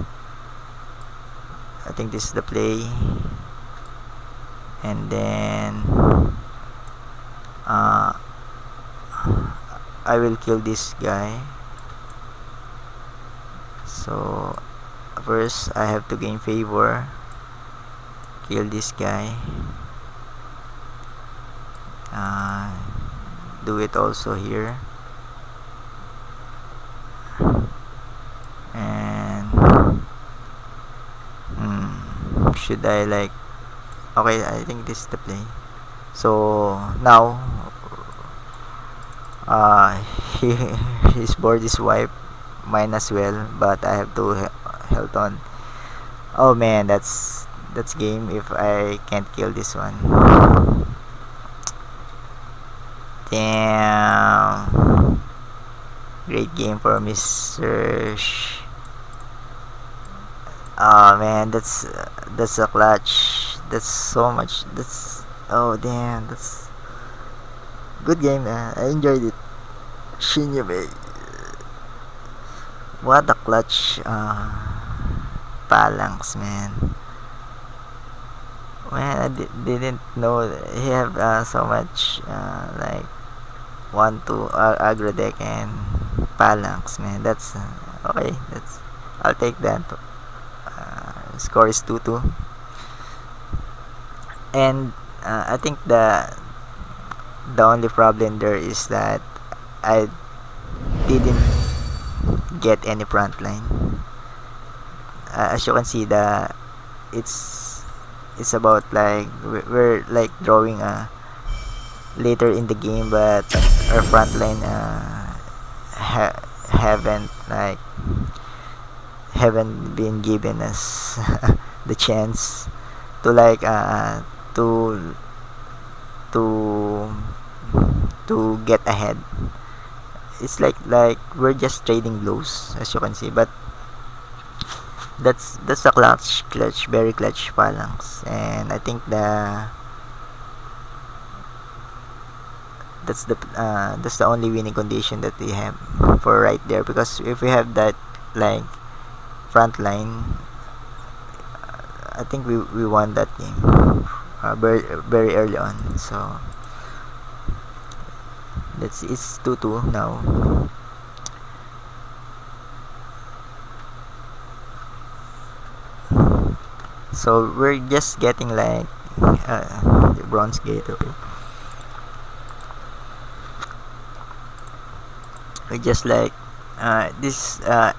I think this is the play, and then I will kill this guy. So first I have to gain favor, kill this guy, do it also here, and should I like, okay, I think this is the play. So now he, his board is wiped, mine as well, but I have to held on. Oh man, that's game if I can't kill this one. Damn. Great game for Mr. Oh man, that's a clutch. That's so much. That's, oh damn, that's good game, man. I enjoyed it. Shinyube. What a clutch phalanx, man. Man, I didn't know he have so much like 1-2 aggro deck and phalanx, man. That's okay. That's, I'll take that. Score is 2-2, and I think the only problem there is that I didn't get any front line. As you can see, it's about like we're like drawing later in the game, but our front line haven't been given us the chance to like to to to get ahead. It's like we're just trading blows, as you can see, but that's a clutch, very clutch phalanx, and I think that's the only winning condition that we have for right there, because if we have that like front line, I think we won that game very early on. So it's 2-2 now. So we're just getting like the bronze gate. Okay, we just like this are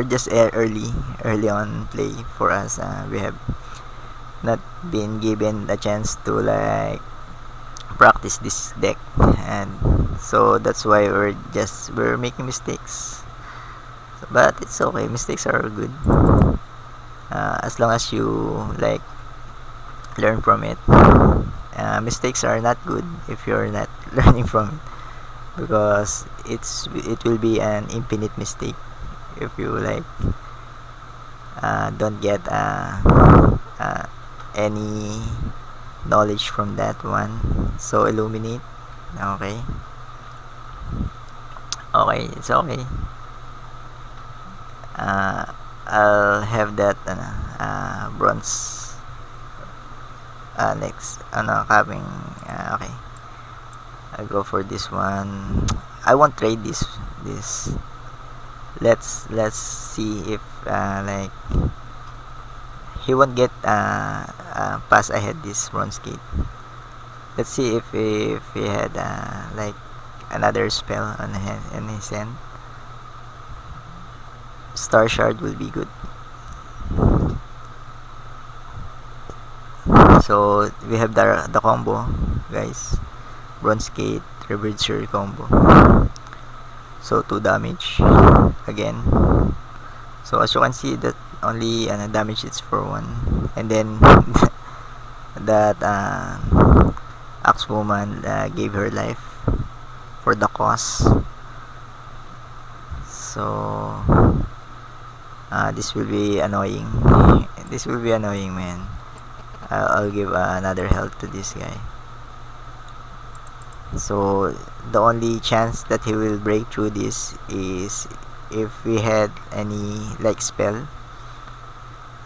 just early on play for us. We have not been given a chance to like practice this deck, and so that's why we're making mistakes. But it's okay, mistakes are good as long as you like learn from it. Mistakes are not good if you're not learning from it, because it will be an infinite mistake if you like don't get any knowledge from that one. So illuminate. Okay, it's okay. I'll have that bronze next coming. Okay, I'll go for this one. I won't trade this let's see if like he won't get pass ahead this bronze gate. Let's see if he had like another spell on his hand. Star shard will be good. So we have the combo, guys. Bronze gate, reverse combo. So 2 damage again. So as you can see that only damage is for 1, and then that axe woman gave her life for the cause. So this will be annoying. This will be annoying, man. I'll give another health to this guy. So the only chance that he will break through this is if we had any like spell.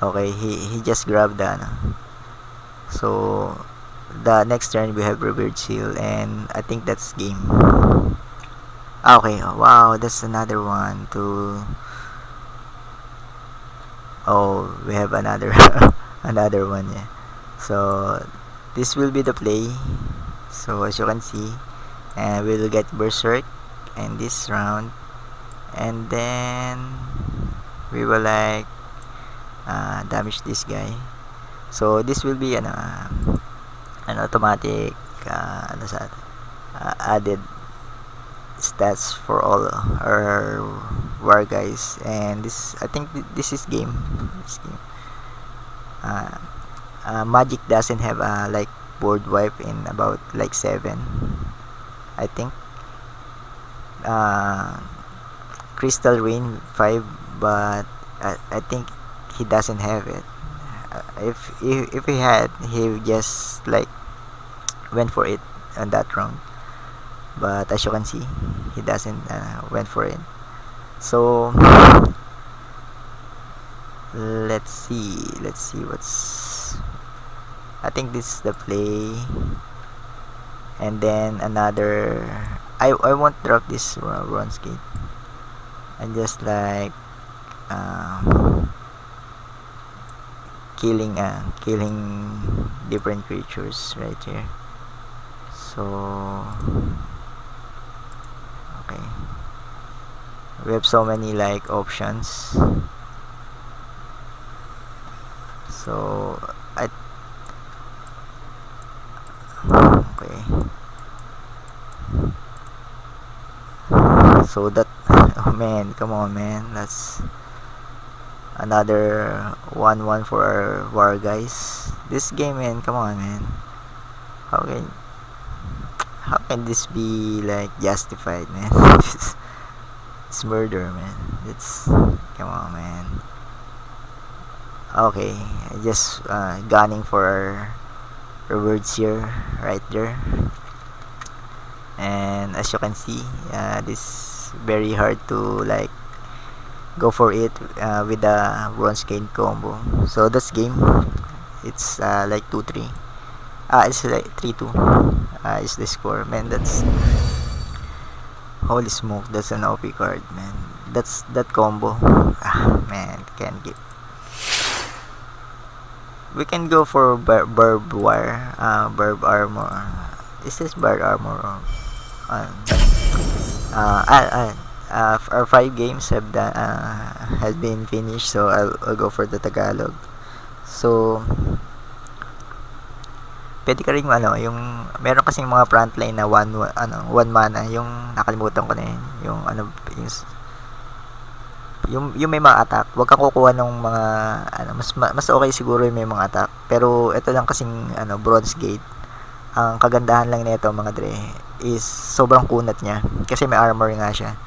Okay, he just grabbed the so the next turn we have revered seal, and I think that's game. Okay, wow, that's another one to oh, we have another another one, yeah. So this will be the play. So as you can see, and we'll get berserk in this round, and then we will like damage this guy. So this will be an automatic added stats for all our war guys, and this I think this is game. This game. Magic doesn't have like board wipe in about like 7, I think. Crystal Rain 5, but I think he doesn't have it. If he had, he just like went for it on that round. But as you can see, he doesn't went for it. So let's see what's. I think this is the play, and then another. I won't drop this bronze gate. And just like killing different creatures right here. So okay, we have so many like options. So I okay. So that oh man, come on man, that's another 1-1 for our war guys. This game, man, come on man. How can how can this be like justified, man? It's murder, man. It's come on, man. Okay, I just gunning for our rewards here, right there. And as you can see, this very hard to like go for it with the bronze gate combo. So that's game. It's like 2-3. It's like 3-2. Is the score, man. That's holy smoke. That's an OP card, man. That's that combo. Man, can't get. We can go for barbed wire, barb armor. Is this barb armor? Or, our 5 games have has been finished, so I'll go for the Tagalog. So pwede ka rin yung meron kasing mga frontline na one mana, yung nakalimutan ko na yun, yung may mga attack. Huwag kang kukuha ng mga mas okay siguro yung may mga attack, pero ito lang kasing bronze gate. Ang kagandahan lang nito mga dre is sobrang kunat niya kasi may armor nga siya.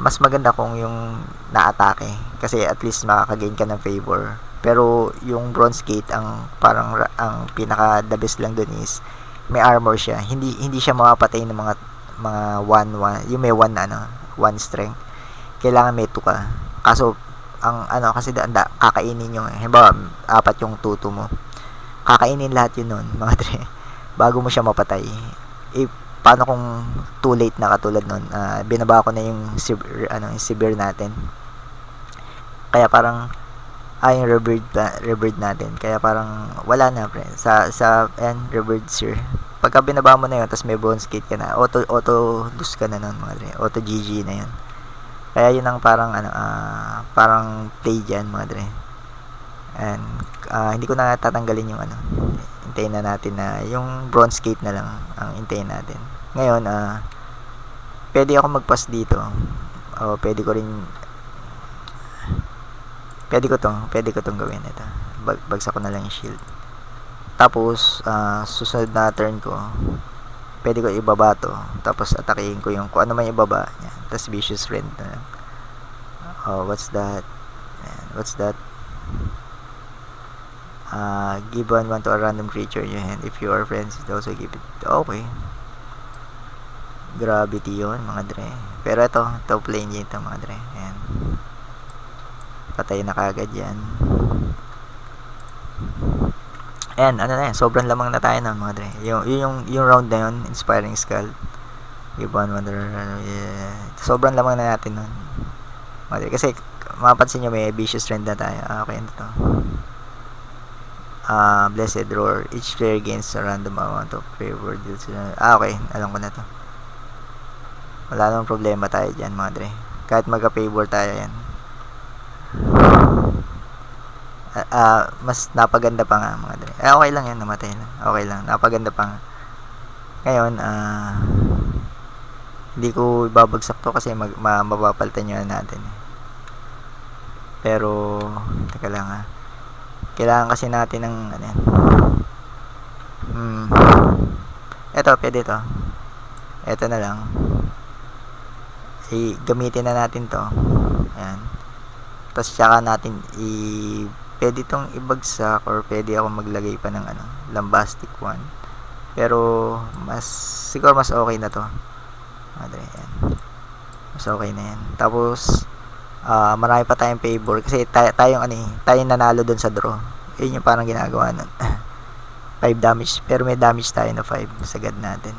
Mas maganda kung yung na-atake kasi at least makaka-gain ka ng favor. Pero yung bronze gate ang parang ang pinaka the best lang dun is may armor siya. Hindi siya mapapatay ng mga 1 yung may 1 strength. Kailangan may 2 ka. Kaso ang kasi kakainin yung halimbawa 4 yung tuto mo. Kakainin lahat yun nun mga dre bago mo siya mapatay. paano kung too late na katulad nun, binaba ko na yung yung severe natin. Kaya parang yung rebirth natin. Kaya parang wala na, pre. Rebirth sir. Pagka binaba mo na yun, tapos may bronze gate ka na, auto lose ka na nun, mga dre. Auto GG na yun. Kaya yun ang parang parang play dyan, mga dre. And hindi ko na tatanggalin yung hintayin na natin na yung bronze gate na lang ang hintayin natin. Ngayon, pwede ako mag-pass dito. O pwede ko tong gawin ito. Bagsak ko na lang yung shield. Tapos susunod na turn ko, pwede ko ibaba to. Tapos atakihin ko yung kung ano man ibaba niya. Tapos vicious rend na lang. What's that? What's that? Give one to a random creature in your hand. If you are friends, it also give it. Okay. Gravity yun, mga dre. Pero ito play niya ito, mga dre. Ayan. Patay na kagad yan. Ayan, sobrang lamang na tayo nun, mga dre. Yung round na yun, Inspiring Skull. Give one to sobrang lamang na natin nun, mga dre. Kasi mapapansin nyo, may vicious trend na tayo. Okay, ano to? Blessed Roar. Each player gains a random amount of favor deals. Okay, alam ko na to. Wala namang problema tayo dyan, mga dre. Kahit magka-favor tayo yan. Mas napaganda pa nga, mga dre. Okay lang yan, namatay na. Okay lang, napaganda pa nga. Ngayon, hindi ko ibabagsak to kasi mapapalitan nyo natin. Pero, teka lang kailangan kasi natin ng eto, pwede to. Eto na lang. Gamitin na natin to. Ayan. Tapos tsaka natin pwede tong ibagsak or pwede ako maglagay pa ng lambastic one. Pero siguro mas okay na to. Madre, ayan. Mas okay na yan. Tapos marami pa tayong favor kasi tayong nanalo dun sa draw. Yun yung parang ginagawa nun. 5 damage, pero may damage tayo na 5 sagad natin.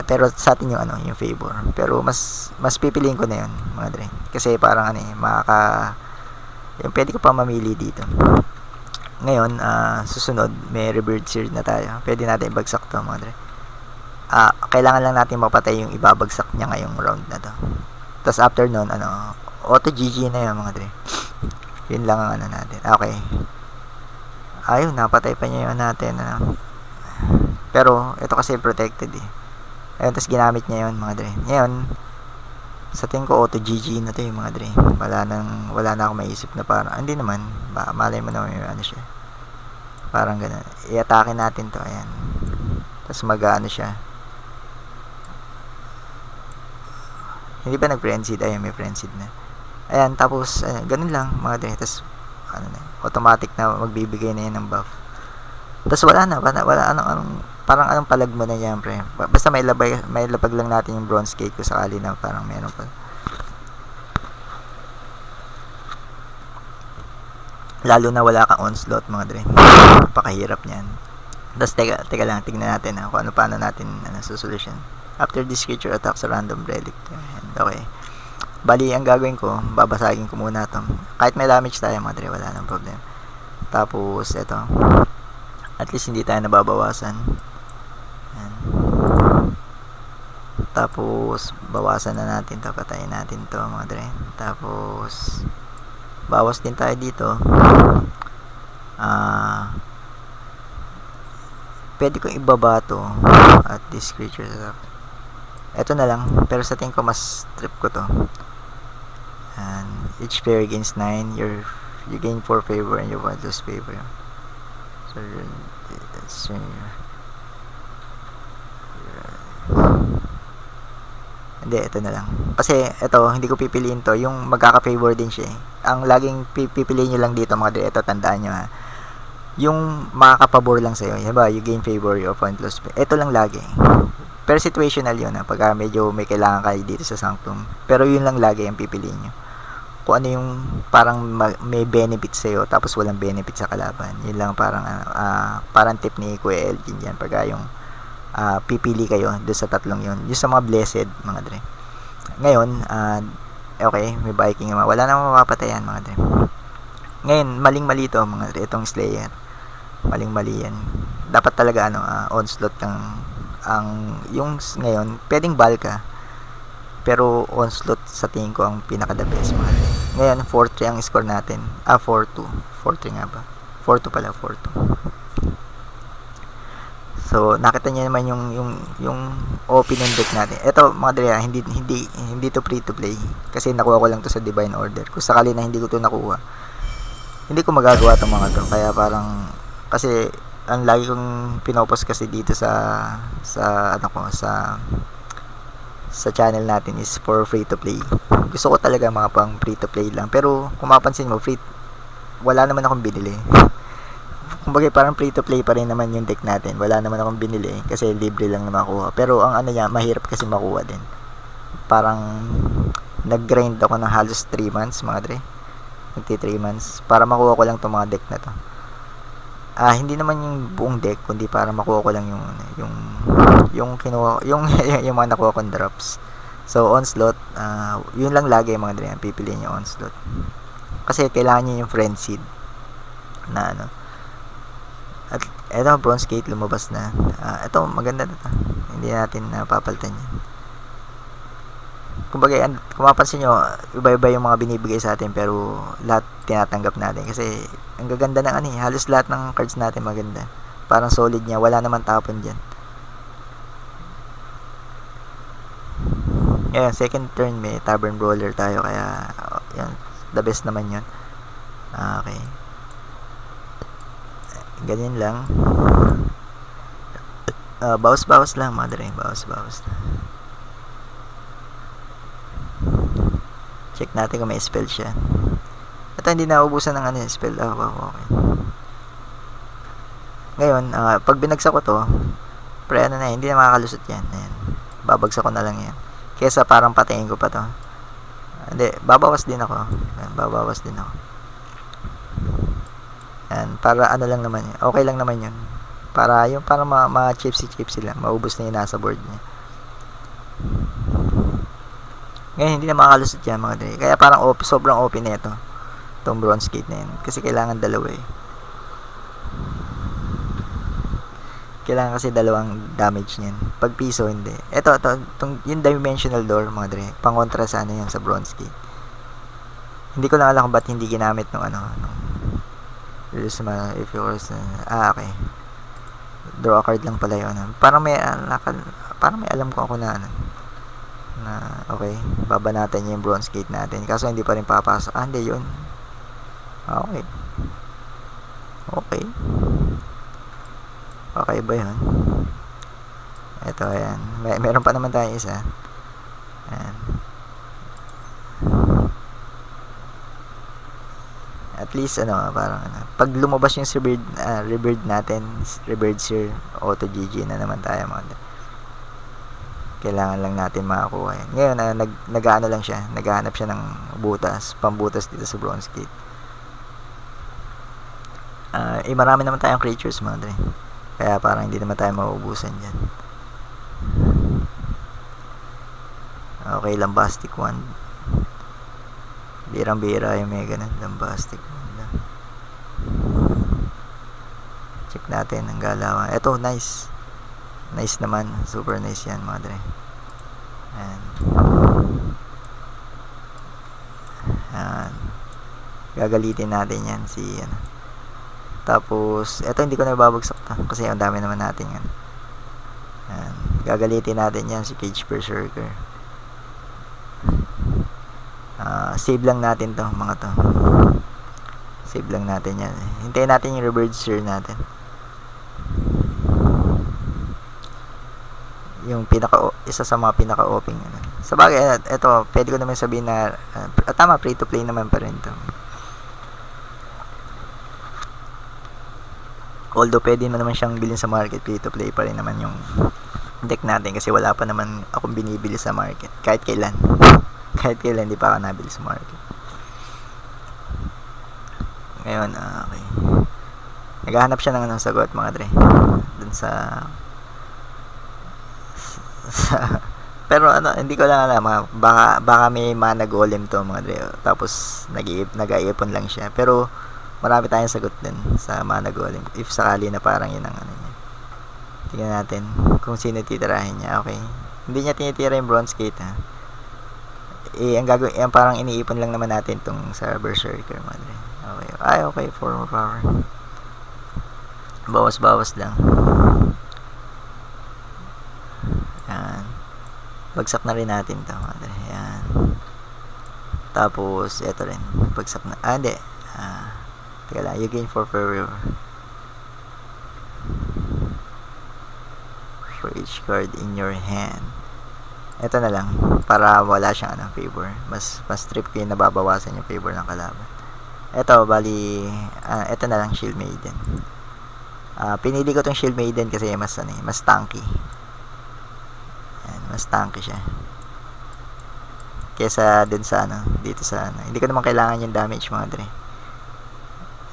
Pero sa atin yung favor. Pero mas pipiliin ko na yun, mga dre. Kasi parang yung pwede ko pa mamili dito. Ngayon, susunod, may rebirth series na tayo. Pwede natin ibagsak to, mga dre. Kailangan lang natin mapatay yung ibabagsak niya ngayong round na to. Tapos after nun, auto GG na yun, mga dre. Yun lang ang natin. Okay. Ayun, napatay pa niya yun natin. Pero, ito kasi protected eh. Ayun, tapos ginamit niya yun, mga dre. Ngayon, sa tingin ko, auto GG na to yung mga dre. Wala na akong maisip na parang, hindi naman, malay mo naman yung siya. Parang ganun. I-atake natin to, ayan. Tapos siya. Hindi ba nag-frenzied? Ayun, may frenzied na. Ayan, tapos, ganun lang, mga dre. Tapos, automatic na magbibigay na yan ng buff. Tapos, wala, parang anong palag mo na yan, pre. Basta may labag lang natin yung bronze cake ko sakali na parang meron pa. Lalo na wala kang onslaught, mga dre. Napakahirap niyan. Tapos, teka lang, tignan natin kung paano natin susolusyon. After this creature attacks a random relic. Okay. Bali, ang gagawin ko, babasagin ko muna ito. Kahit may damage tayo, mga dre, wala nang problem. Tapos, ito. At least, hindi tayo nababawasan. Ayan. Tapos, bawasan na natin ito. Patayin natin ito, mga dre. Tapos, bawas din tayo dito. Pwede kong ibaba ito at this creature. Ito na lang, pero sa tingin ko mas trip ko to. And each player gains 9. You gain 4 favor and you want lose favor. So hindi, ito na lang. Kasi ito, hindi ko pipiliin to. Yung magkaka-favor din siya. Ang laging pipiliin nyo lang dito, mga dre, ito tandaan nyo yung makakapabor lang sa'yo. Diba? You gain favor, your point lose favor. Ito lang lagi. Pero situational yun, pagka medyo may kailangan kayo dito sa Sanctum. Pero yun lang lagi ang pipiliin nyo. Kung ano yung parang may benefit sa'yo, tapos walang benefit sa kalaban. Yun lang parang tip ni Kuya Elgin dyan. Pagka yung pipili kayo doon sa tatlong yun. Yung sa mga blessed, mga dre. Ngayon, okay, may Viking naman. Wala namang mapapatayan, mga dre. Ngayon, maling-mali to, mga dre. Itong Slayer. Maling-mali yan. Dapat talaga, onslaught ang yung ngayon, pwedeng Balka. Pero onslaught sa tingin ko ang pinaka the best, mga dre. Ngayon, 4-3 ang score natin. 4-2. 4-3 nga ba? 4-2 pala, 4-2. So, nakita niyo naman yung OP ng deck natin. Ito, mga dre, hindi to free to play. Kasi nakuha ko lang to sa Divine Order. Kung sakali na hindi ko to nakuha, hindi ko magagawa tong mga to. Kaya parang, kasi, ang lagi kong pinopost kasi dito sa channel natin is for free to play. Gusto ko talaga mga pang free to play lang. Pero, kung mapansin mo, wala naman akong binili. Kumbaga parang free to play pa rin naman yung deck natin. Wala naman akong binili kasi libre lang na makuha. Pero ang niya, mahirap kasi makuha din. Parang nag-grind ako ng halos 3 months, mga dre. Nagti 3 months para makuha ko lang tong mga deck na to. Hindi naman yung buong deck, kundi para makuha ko lang yung kinuha, yung mga nakuha kong drops. So onslaught, yun lang lagi, mga dre, pipiliin niyo onslaught. Kasi kailangan niyo yung frenzied na At eto, Bronze Gate lumabas na. Ito maganda na to. Hindi natin napapalitan yan. Kumbaga, kung mapansin nyo, iba-iba yung mga binibigay sa atin, pero lahat tinatanggap natin. Kasi ang gaganda ng halos lahat ng cards natin maganda. Parang solid niya, wala naman tapon dyan. Ngayon, second turn may Tavern Brawler tayo, kaya yan, the best naman yun. Okay. Ganyan lang. Bawas-bawas lang, mga dre. Bawas-bawas lang. Check natin kung may spell siya. Ito, hindi naubusan ng spell. Okay. Ngayon, pag binagsak ko to, hindi na makakalusot yan. Ayan. Babagsak ko na lang yan. Kesa parang patayin ko pa to. Hindi, babawas din ako. Yan, para lang naman yun. Okay lang naman yun. Para ma-chipsy lang. Maubos na yung nasa board niya. Ngayon, hindi na makakalusot yan, mga dre. Kaya parang sobrang OP na ito. Itong Bronze Gate na yan. Kasi kailangan dalawa eh. Kailangan kasi dalawang damage niyan. Pag piso, hindi. Ito, yung Dimensional Door, mga dre. Pangontra sa yan sa Bronze Gate. Hindi ko lang alam kung ba't hindi ginamit nung if yours, okay. Draw a card lang pala yun. Parang may alam ko ako na okay, baba natin yung Bronze Gate natin. Kaso hindi pa rin papasok. Hindi yun. Okay ba yun? Ito, ayan. Meron pa naman tayo isa. Ayan. At least parang pag lumabas yung rebird natin, rebird sir, auto GG na naman tayo, mga. Kailangan lang natin makakuha yan. Ngayon, nag-ano lang siya, naghahanap siya ng pambutas dito sa Bronze Gate. Marami naman tayong creatures, mga dre. Kaya parang hindi naman tayo mauubusan dyan. Okay, Lambastic Wand. Birang-bira yung mega na Lambastic Wand. Check natin ang galawan. Eto, nice. Nice naman. Super nice yan, mga dre. Ayan. Gagalitin natin yan Tapos, eto hindi ko na babagsak kasi ang dami naman natin yan. Ayan. Gagalitin natin yan si Cage Berserker. Save lang natin to, mga to. Save lang natin yan. Hintayin natin yung Rebirth Seer natin. Yung isa sa mga pinaka-opening. Sa bagay, ito, pwede ko naman sabihin na tama, free to play naman pa rin to. Although pwede naman siyang bilhin sa market, free to play pa rin naman yung deck natin kasi wala pa naman akong binibili sa market kahit kailan. Kahit kailan hindi pa ako nabili sa market. Ngayon, okay. Naghahanap siya ng sagot, mga dre. Dun sa Pero ano, hindi ko lang alam, baka may mana golem to mga dre. Tapos nag-iipon lang siya. Pero marami tayong sagot din sa mana golem. If sakali na parang yun ang ano niya. Tingnan natin kung sino titirahin niya. Okay. Hindi niya tinitira yung bronze gate ha. Ang gagawin, parang iniipon lang naman natin tong sa berserker mga dre. Okay. Ay, okay. 4 more power. Bawas-bawas lang. Yan. Bagsak na rin natin to mga dre. Yan. Tapos, eto rin. Bagsak na. Hindi. Teka lang. You gain 4 per river. For each card in your hand. Ito na lang. Para wala siyang favor. Mas trip ko yung nababawasan yung favor ng kalaban. Ito, bali, ito na lang, Shield Maiden. Pinili ko tong Shield Maiden kasi mas tanky. Ayan, mas tanky siya. Kesa dun sa dito sa Hindi ko naman kailangan yung damage mga dre.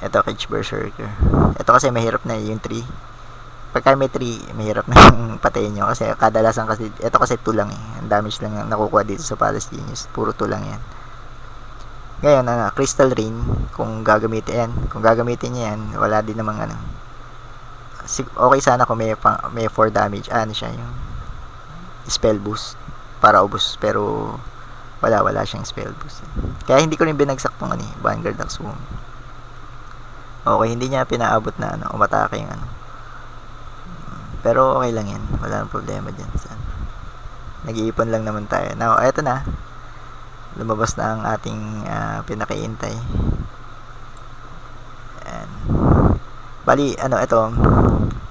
Ito, Cage Berserker. Ito kasi mahirap na yung 3. Pagka may 3, mahirap na yung patayin nyo. Kasi kadalasan kasi, ito kasi 2 lang eh. Ang damage lang yung nakukuha dito sa Palace Genius. Puro 2 lang yan. Ngayon, Crystal Rain, kung gagamitin niya yan, wala din namang okay sana kung may 4 damage. Siya yung spell boost para ubos. Pero, wala siyang spell boost. Kaya hindi ko rin binagsak tong Vanguard Axwoman. Okay, hindi niya pinaabot na umatake yung Pero okay lang yan. Wala nang problema dyan. Nag-iipon lang naman tayo. Now, eto na. Lumabas na ang ating pinakaintay. Ayan. Bali, ito.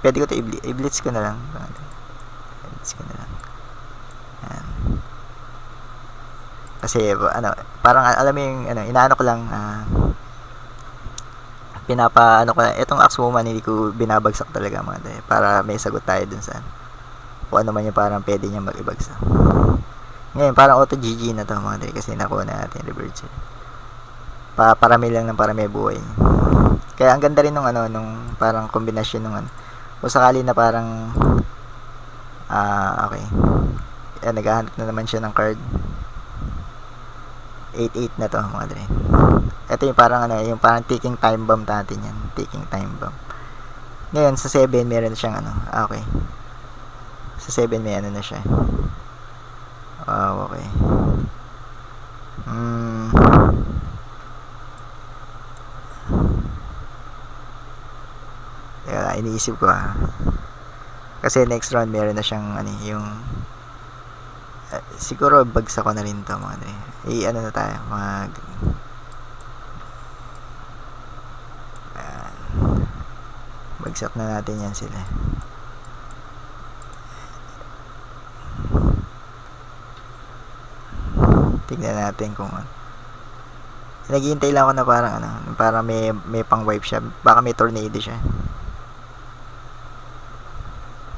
Pwede ko ito i-blitz ko na lang. I-blitz ko na lang. Ayan. Kasi, parang alam mo yung, inaano ko lang, itong Axwoman hindi ko binabagsak talaga mga dre, para may sagot tayo dun sa kung ano man yung parang pwede niya mag-ibagsak. Ngayon parang auto GG na to mga dre kasi nakuha na natin reverse. Parami lang ng parami buhay. Kaya ang ganda rin nung nung parang kombinasyon nung kung sakali na parang okay. Naghahanap na naman siya ng card. 8-8 na to mga dre. Ito yung parang yung parang ticking time bomb natin yan. Ticking time bomb. Ngayon sa 7 meron siyang okay. Sa 7 may na siya. Okay. Iniisip ko kasi next round meron na siyang yung siguro bagsak ko na rin to mga dre. Na tayo bagsak na natin yan sila. Tignan natin kung naghihintay lang ako na parang para may pang wipe siya, baka may tornado siya,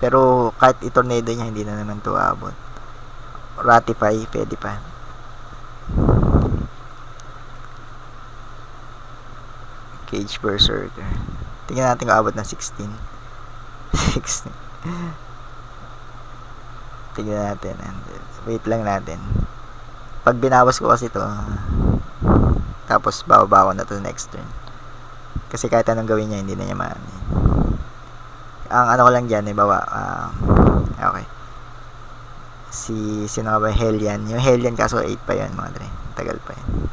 pero kahit i-tornado niya hindi na naman to abot. Ratify pwede pa. Cage Berserker, tingnan natin kung abot na 16. 16. Tingnan natin. Wait lang natin. Pag binawas ko kasi to, tapos bababa ko na to next turn. Kasi kahit anong gawin niya, hindi na niya ang ko lang dyan, okay. Sino nga ba? Hellion. Yung Hellion kaso 8 pa yun mga dre. Tagal pa yun.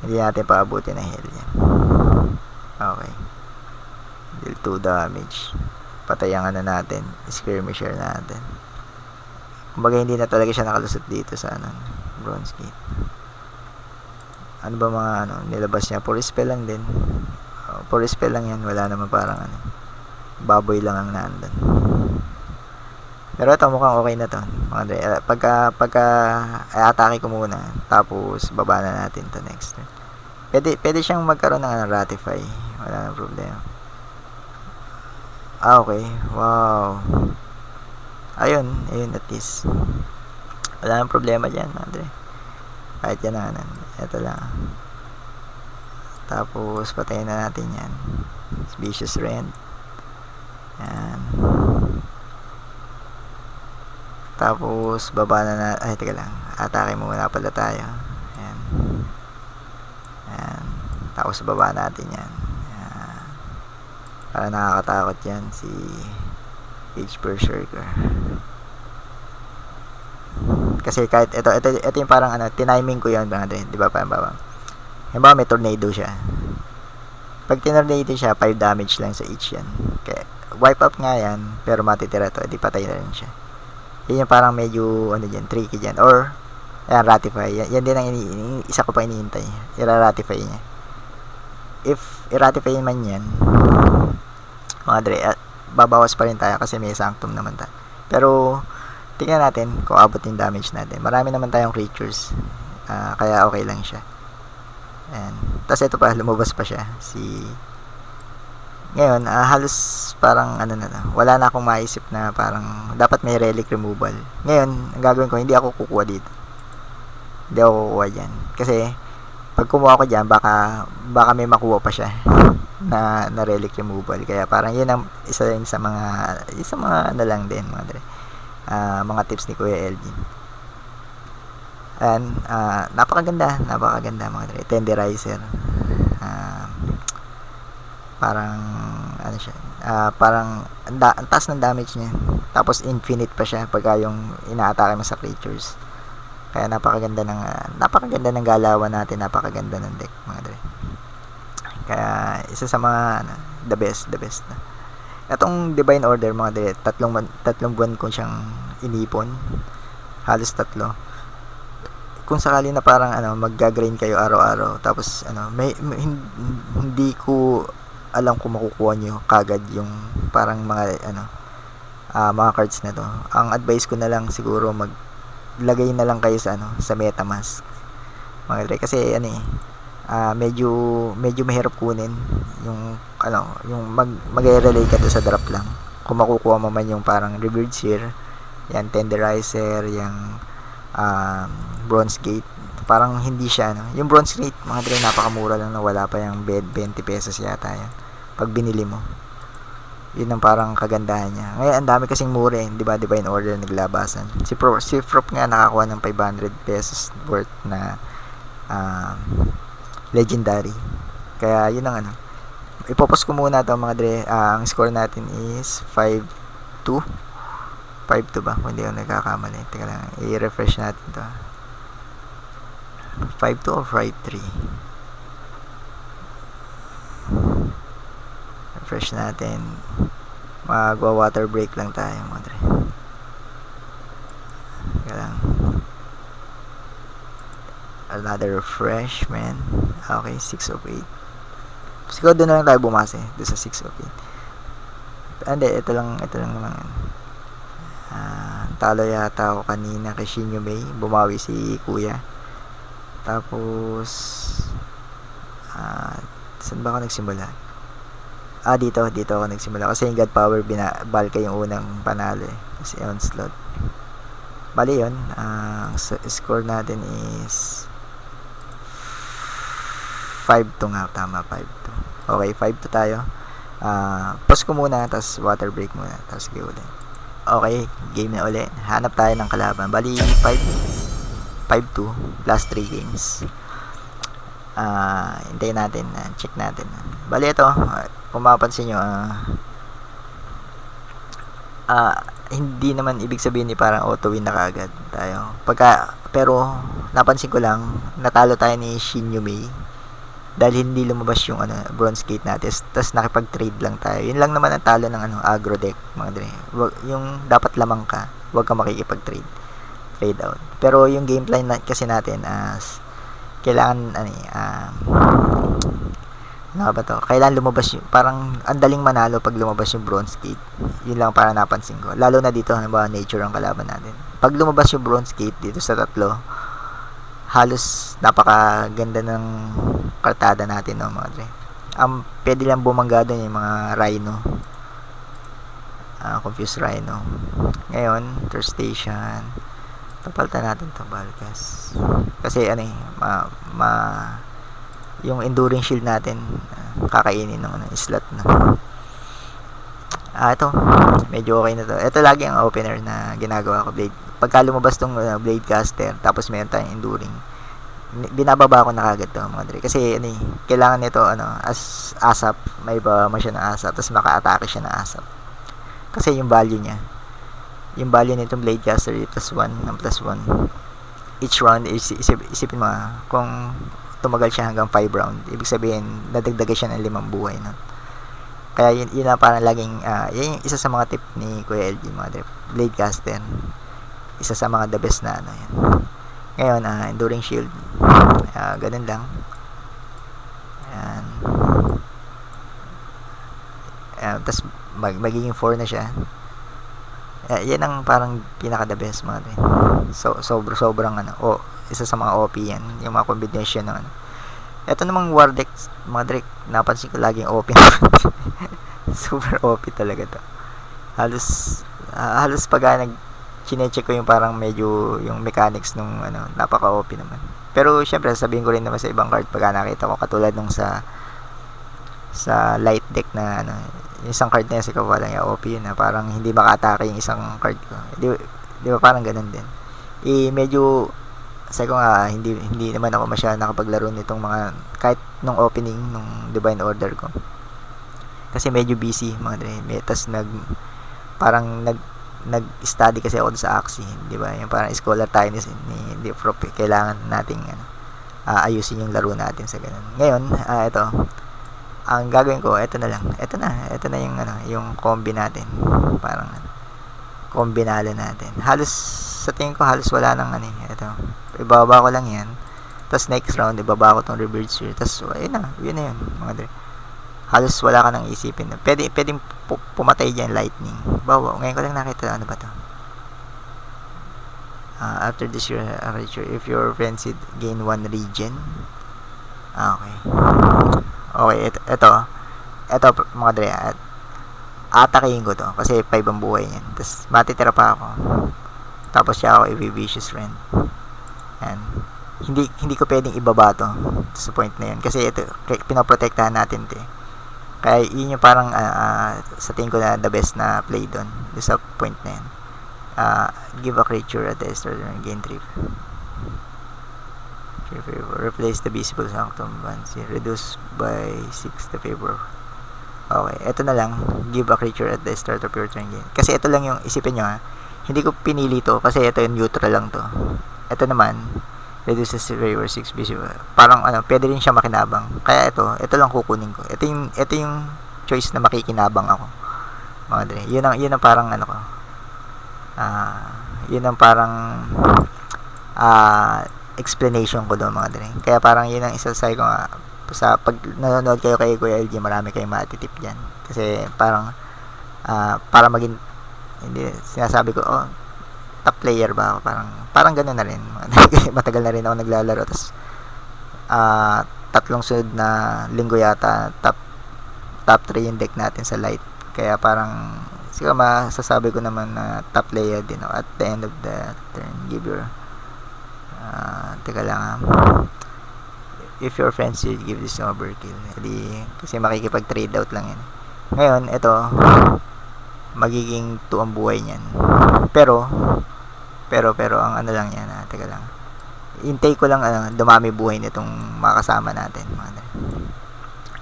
Hindi natin paabutin na Hellion. Okay. Deal 2 damage. Patayangan na natin. Skirmisher natin. Kumbaga hindi na talaga siya nakalusot dito sa bronze gate. Ano ba mga nilabas niya? Puro spell lang din. Puro spell lang yan. Wala naman parang baboy lang ang nandun. Pero ito mukhang okay na to. Pagka atake ko muna. Tapos baba na natin to next turn. Pwede siyang magkaroon ng ratify. Wala nang problema. Okay. Wow. Ayun at least. Wala nang problema dyan, madre. Kahit yan ito lang. Tapos patayin na natin yan. Vicious Rend. Yan. Tapos baba na ay teka lang, atake muna pala tayo. Ayan. Ayan. Tapos baba natin yan. Ayan. Para nakakatakot yan si Cage Berserker. Kasi kahit ito yung parang tiniming ko yan, di ba, parang halimbawa may tornado siya. Pag tinornado siya, 5 damage lang sa each yan. Kaya wipe up nga yan, pero matitira to, di patay na rin siya. Yan yung parang medyo tricky dyan. Or ayan, ratify. Yan din ang isa ko pa iniintay. I-ratify niya. If i-ratify man yan, mga dre, babawas pa rin tayo kasi may sanctum naman tayo. Pero tingnan natin kung abot yung damage natin. Marami naman tayong creatures. Kaya okay lang siya. Ayan. Tapos ito pa, lumabas pa siya. Ngayon, halos parang wala na akong maisip na parang dapat may relic removal. Ngayon, ang gagawin ko, hindi ako kukuha dito. Hindi ako kukuha dyan. Kasi, pag kumuha ko dyan, baka may makuha pa siya na relic removal. Kaya parang yun ang isa sa mga lang din, mga tips ni Kuya Elvin. And napakaganda mga dre. Tenderizer. Parang siya. Parang ang taas ng damage niya. Tapos infinite pa siya pagka yung inaatake mo sa creatures. Kaya napakaganda ng galawan natin, napakaganda ng deck, mga dre. Kaya isa sa mga the best. Itong Divine Order, mga dre, tatlong buwan ko siyang inipon. Halos 3. Kung sakali na parang magga-grind kayo araw-araw, tapos hindi ko alam kung makukuha nyo kagad yung parang mga mga cards na to. Ang advice ko na lang siguro maglagay na lang kayo sa MetaMask, mga dre, kasi medyo mahirap kunin yung mag-relay ka to sa drop lang. Kung makukuha mo man yung parang Revered Seer, yan, Tenderizer, yung Bronze Gate, parang hindi siya yung Bronze Gate, mga dre, napakamura lang, na wala pa yung 20 pesos yata yan pag binili mo. Yun ang parang kagandahan niya. Ngayon ang dami kasing mura, di ba, Divine Order naglabasan. Si Prop nga nakakuha ng 500 pesos worth na legendary. Kaya yun ang ipopost ko muna to, mga dre. Ang score natin is 5-2 ba? Kung hindi ako nagkakamali. Teka lang, i-refresh natin to. 5-2 or 5-3? Refresh natin. Magwa-water break lang tayo, mga dre. Teka lang. Another refreshment. Okay, 6 of 8. Siguro doon na lang tayo bumase. Doon sa 6 of 8. Hindi, ito lang naman. Talo yata ako kanina kay Shinyo Mei. Bumawi si Kuya. Tapos saan ba ako nagsimula? Dito ako nagsimula kasi yung God Power Balka yung unang panalo kasi onslaught. Bali yun, score natin is 5-2 nga, tama, 5-2. Okay, 5-2 tayo. Pause ko muna, tapos water break muna, tapos game ulit. Okay, game na ulit. Hanap tayo ng kalaban. Bali 5-2 plus 3 games. Hintayin natin, check natin. Bali ito, kung mapapansin nyo, hindi naman ibig sabihin ni parang auto win na kagad tayo. Pero napansin ko lang, natalo tayo ni Shinyo Mei dahil hindi lumabas yung Bronze Gate natin, tapos nakipag-trade lang tayo. Yun lang naman ang talo ng aggro deck, mga dre. Yung dapat lamang ka, huwag ka makikipag-trade out. Pero yung game plan kasi natin, kailangan kailangan lumabas yung, parang ang daling manalo pag lumabas yung Bronze Gate. Yun lang parang napansin ko, lalo na dito, halimbawa nature ang kalaban natin. Pag lumabas yung Bronze Gate dito sa 3, halos napakaganda ng kartada natin, mga dre. Pwede lang bumangga doon yung mga Rhino, Confused Rhino. Ngayon, third station, tapaltan natin to Balkas kasi yung Enduring Shield natin kakainin ng slot na. Ito medyo okay na to. Ito lagi ang opener na ginagawa ko, pagka lumabas tong blade caster, tapos meron tayong enduring, binababa ko na kagad to mga dre. Kasi ano, kailangan nito as asap, may baba mo siya ng asap, tapos maka-atake siya ng asap. Kasi yung value nitong blade caster plus 1 ng plus 1 each round. Isipin mo kung tumagal siya hanggang 5 round, ibig sabihin nadagdagan siya ng 5 buhay, no? Kaya yun na parang laging yun yung isa sa mga tip ni Kuya LG mga dre. Blade caster, isa sa mga the best na yan. Ngayon, enduring shield, ganun lang. Ayan. Tapos magiging 4 na siya. Yan ang parang pinaka the best mga dre. Sobrang isa sa mga OP yan, yung mga combination ng Ito namang war deck mga dre, napansin ko laging OP. Super OP talaga to. Halos pag chinecheck ko yung parang medyo yung mechanics nung napaka-OP naman. Pero syempre sabihin ko rin naman sa ibang card pag nakita ko, katulad nung sa light deck na yung isang card na yun, si Kawalang OP yun, na parang hindi maka-atake yung isang card ko. Di ba parang ganun din. Medyo sabi ko nga, hindi naman ako masyadong nakapaglaro nitong mga, kahit nung opening nung Divine Order ko, kasi medyo busy mga dre. Tas nag-study kasi ako sa Axie, di ba? Yung parang scholar tayo ni Prof, kailangan nating ayusin yung laro natin sa ganun. Ngayon, ito ang gagawin ko, ito na yung yung combi natin, parang kombinalo natin. Halos sa tingin ko halos wala nang ito. Ibababa ko lang yan. Tapos next round ibaba ko tong reverse here. Tapos yun na yun mga dre. Halos wala ka nang isipin. Pwedeng pumatay dyan lightning. Bawa, ngayon ko lang nakita ano ba to. After this creature, if your frenzied, gain 1 regen. Okay. Okay, ito mga dre. Atakihin ko to kasi 5 ang buhay niyan. Tapos matitira pa ako. Tapos siya ako i-vicious friend. Yan. Hindi ko pwedeng ibaba to sa point na yun kasi ito pinoprotektahan natin to. Kaya yun yung parang sa tingin ko na the best na play doon sa point na yan. Give a creature at the start and gain 3. Replace the visible sanctum Banshee. Reduce by 6 the favor. Okay, ito na lang. Give a creature at the start of your turn gain. Kasi ito lang yung isipin nyo hindi ko pinili to kasi ito yung neutral lang to. Ito naman reduces favor 6 visible. Parang pwede rin siya makinabang. Kaya ito lang kukunin ko. Ito yung choice na makikinabang ako. Mga dre. Yun ang parang ko. Yun ang parang explanation ko doon mga dre. Kaya parang yun ang isa sa ko sa pag nanonood kayo kay Kuya LG, marami kayong matitip diyan. Kasi parang para maging hindi sinasabi ko top player ba ako, parang ganoon na rin. Matagal na rin ako naglalaro, tapos 3 sunod na linggo yata top 3 yung deck natin sa light, kaya parang siguro masasabi ko naman na top player din ako at the end of the turn. Give your teka lang if your friends should give this overkill, kasi makikipag trade out lang yan. Ngayon ito magiging 2 ang buhay niyan, pero ang lang yan, teka lang, intake ko lang dumami buhay nitong mga kasama natin mga dre.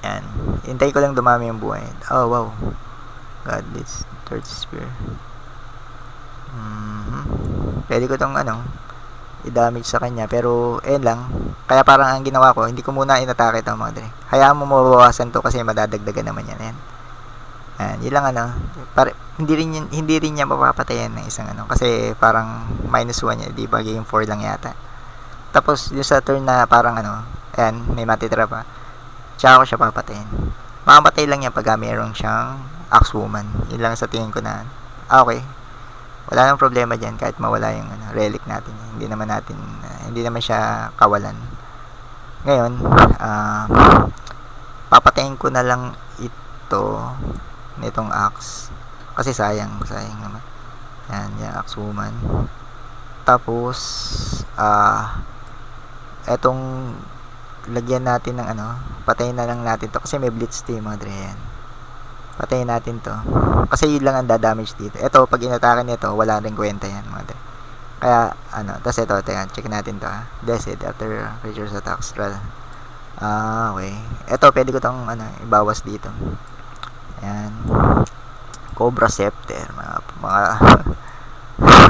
Yan, intake ko lang dumami yung buhay. Oh wow, god, this third spear. Pwede ko tong i-damage sa kanya, pero lang, kaya parang ang ginawa ko, hindi ko muna inatake ito mga dre. Hayaan mo mabawasan to kasi madadagdagan naman yan. Yun lang hindi rin niya mapapatayan ng isang kasi parang -1 niya, di ba, game 4 lang yata. Tapos yung sa turn na parang may matitira pa, tsaka ko siya papatayin. Mamamatay lang yan pag mayroong siyang Axewoman. Yun lang sa tingin ko na okay, wala nang problema dyan kahit mawala yung relic natin. Hindi naman siya kawalan. Ngayon papatayin ko na lang ito nitong axe kasi sayang naman. Yan, yung Axewoman. Tapos etong lagyan natin ng patayin na lang natin to kasi may blitz to mga dre. Yan, patayin natin to kasi yun lang ang damage dito. Ito pag inatakan nito wala ring kwenta yan mga dre. Kaya, tas ito, teka, check natin to, ha. Death after creatures attacks, okay. Ito, pwede ko tong, ibawas dito. Ayan. Cobra Scepter, mga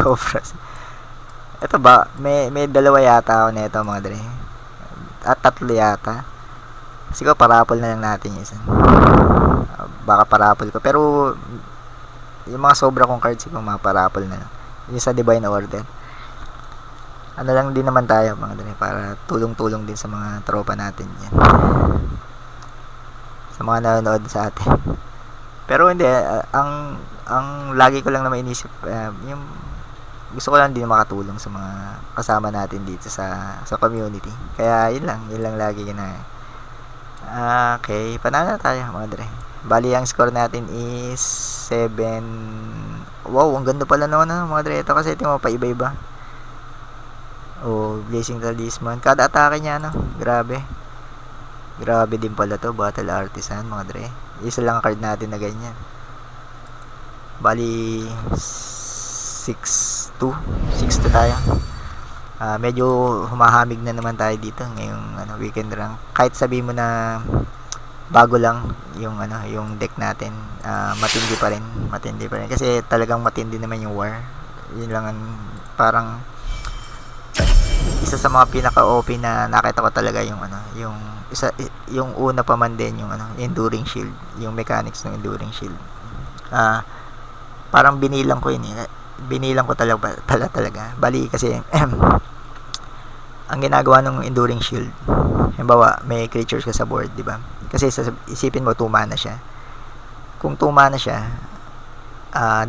Cobra. Ito ba, may dalawa yata ako nito, mga dre. At tatlo yata. Siguro, parapol na lang natin yung isa. Baka parapol ko. Pero, yung mga sobra kong cards, siguro mga parapol na lang. Yung sa Divine Order. Ano lang din naman tayo, mga dre, para tulong-tulong din sa mga tropa natin yan. Sa mga nanonood sa atin. Pero hindi, ang lagi ko lang naman inisip, yung gusto ko lang din makatulong sa mga kasama natin dito sa community. Kaya yun lang lagi na. Okay, panalo na tayo, mga dre. Bali, ang score natin is 7. Wow, ang ganda pala naman, mga dre. Ito kasi ito mo pa iba-iba. Blazing Talisman. Kada atake niya, grabe. Grabe din pala to, Battle Artisan, mga dre. Isa lang card natin na ganyan. Bali 6-2 tayo. Medyo humahamig na naman tayo dito ngayong weekend rank. Kahit sabihin mo na bago lang yung yung deck natin, matindi pa rin kasi talagang matindi naman yung war. Yun lang parang isa sa mga pinaka OP na nakita ko talaga yung yung una pa man din yung Enduring Shield, yung mechanics ng Enduring Shield. Parang binilang ko talaga. Bali kasi ang ginagawa ng Enduring Shield, halimbawa may creatures ka sa board, di ba? Kasi isipin mo 2 mana siya. Kung 2 mana siya,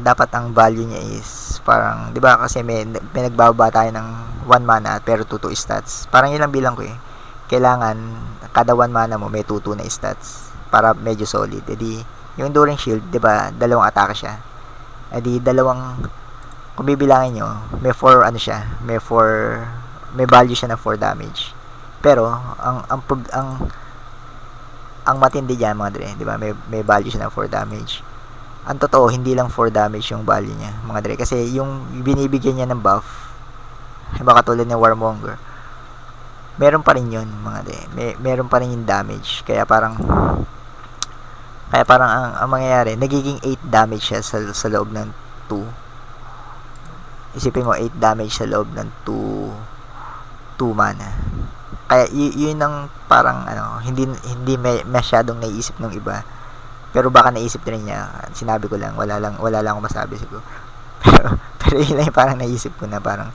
dapat ang value niya is parang, di ba, kasi may nagbababa tayo ng 1 mana pero 2 stats. Parang yun lang bilang ko eh. Kailangan kada 1 mana mo may 2 na stats para medyo solid. Edi yung Enduring Shield, di ba, 2 atake siya. Edi kung bibilangin nyo, may 4 may value siya na 4 damage. Pero ang matindi diyan, mga dre, di ba, may value siya na 4 damage. Ang totoo, hindi lang 4 damage yung value niya, mga dre, kasi yung binibigyan niya ng buff, baka katulad ng Warmonger, meron pa rin yun, mga dre. Meron pa rin yung damage. Kaya parang ang mangyayari, nagiging 8 damage siya sa loob ng 2. Isipin mo, 8 damage sa loob ng 2 mana. Kaya yun ang parang hindi masyadong naisip ng iba. Pero baka naisip din niya. Sinabi ko lang, wala lang akong masabi siguro. pero yun lang parang naisip ko na parang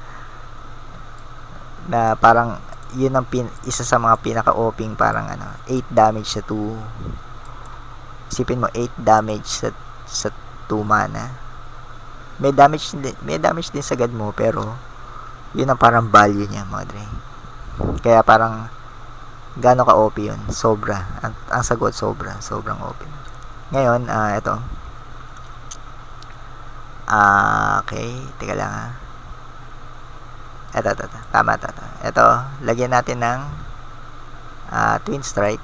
yun ang isa sa mga pinaka-oping, parang 8 damage sa 2. Isipin mo, 8 damage sa 2 mana. May damage din sa god mo, pero yun ang parang value niya, mga dre. Kaya parang gaano ka OP yun? Sobra. Ang sagot, sobrang OP. Ngayon, ito. Okay, teka lang Ito. Tama. Ito, lagyan natin ng Twin Strike.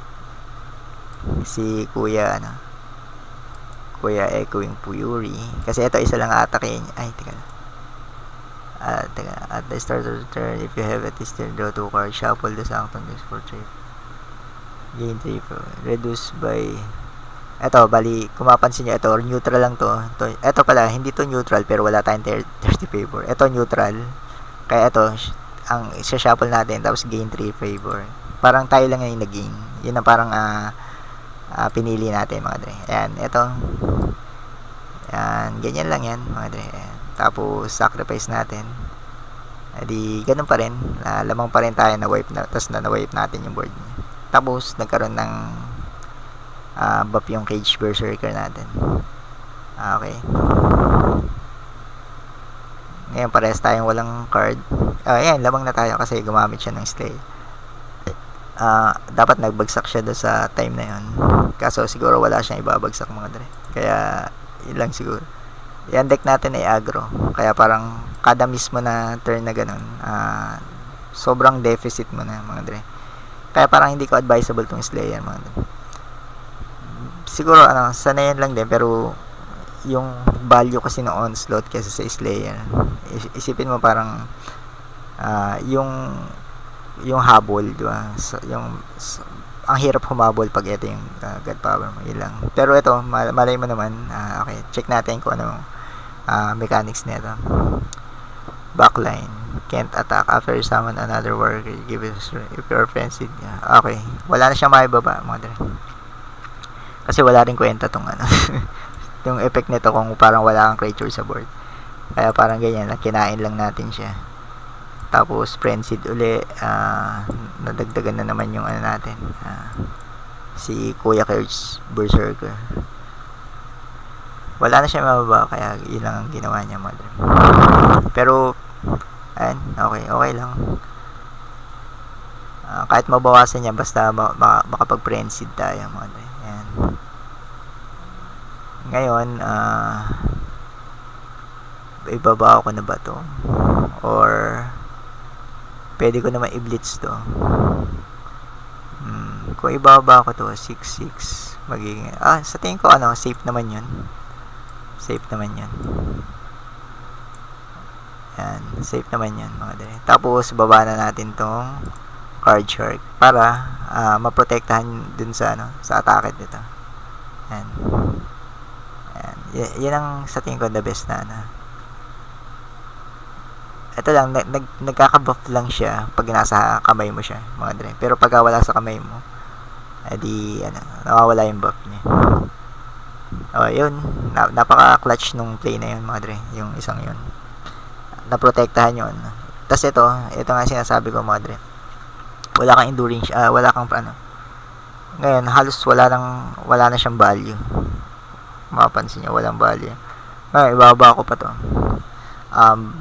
Si Kuya Echoing Fury. Kasi ito, isa lang atake niya. Ay, teka lang. At the start of the turn, if you have at least draw 2 cards, shuffle the Sanctum Disc for 3. Gain 3 reduce by. Ito, bali, kung mapansin nyo, ito, neutral lang to. Ito pala, hindi to neutral, pero wala tayong 30 favor. Ito, neutral. Kaya ito, ang isa-shuffle natin, tapos gain 3 favor. Parang tayo lang yung nag-gain. Yun ang parang pinili natin, mga dre. Ayan, ito. Ayan, ganyan lang yan, mga dre. Ayan. Tapos sacrifice natin. Edi ganun pa rin, lamang pa rin tayo na wipe tapos na-wipe natin yung board niya. Tapos nagkaroon ng buff yung Cage Berserker natin. Okay. Ngayon parehas tayong walang card. Ayan, lamang na tayo kasi gumamit siya ng Slay. Dapat nagbagsak siya doon sa time na yun. Kaso siguro wala siyang ibabagsak, mga dre. Kaya yun lang siguro. Yan, deck natin ay aggro. Kaya parang kada mismo na turn na ganun, sobrang deficit mo na, mga dre. Kaya parang hindi ko advisable tong Slayer, mga dre. Siguro sanayan lang din, pero yung value kasi ng onslaught kaysa sa slayer. Isipin mo parang yung habol, di ba? So, ang hirap humabol pag ito yung god power mo, ilang. Pero ito, malay mo naman, okay, check natin kung ano mechanics nito. Backline, can't attack after summon another warrior, give it if you're offensive. Okay, wala na siyang maibaba, mga dre. Kasi wala rin kwenta tong ano. Yung effect nito kung parang wala kang creature sa board. Kaya parang ganyan, kinain lang natin siya. Tapos frenzied uli, nadagdagan na naman yung ano natin, si Kuya Kurtz Berserker. Wala na siya mababa, kaya yun lang ang ginawa niya, mother. Pero ayan, okay lang. Kahit mabawasan niya, basta makapag frenzied tayo, mother. Ayan. Ngayon, ibaba ko na ba to? Or pwede ko naman i-blitz to. Kung ibaba ko to 6-6, magiging sa tingin ko safe naman yun. Safe naman yun. Yan, safe naman yun, mga dali. Tapos baba na natin tong card shark para maprotektahan dun sa sa atake nito. Yan. Yan ang sa tingin ko the best na ito lang, nagkaka-buff lang siya pag nasa kamay mo siya, mga dre. Pero pag wala sa kamay mo, edi nawawala yung buff niya. Yun, napaka-clutch nung play na yun, mga dre. Yung isang yun, naprotektahan yun. Tas ito nga sinasabi ko, mga dre. Wala kang enduring, wala kang ngayon halos wala na siyang value. Mapapansin niyo, walang value. Ngayon ibaba ko pa to.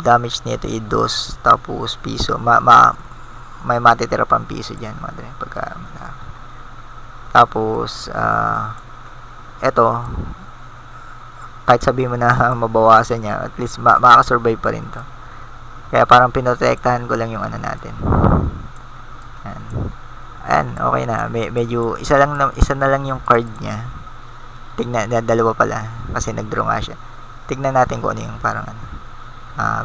Damage nito i 2, tapos piso, may matitira pang piso dyan, madre, pagka tapos eto, kahit sabihin mo na mabawasan niya, at least makakasurvive pa rin to. Kaya parang pinotektahan ko lang yung natin. Ayan, okay na. Medyo isa na lang yung card niya. Tignan, dalawa pala kasi nag-draw nga siya. Tignan natin kung ano yung parang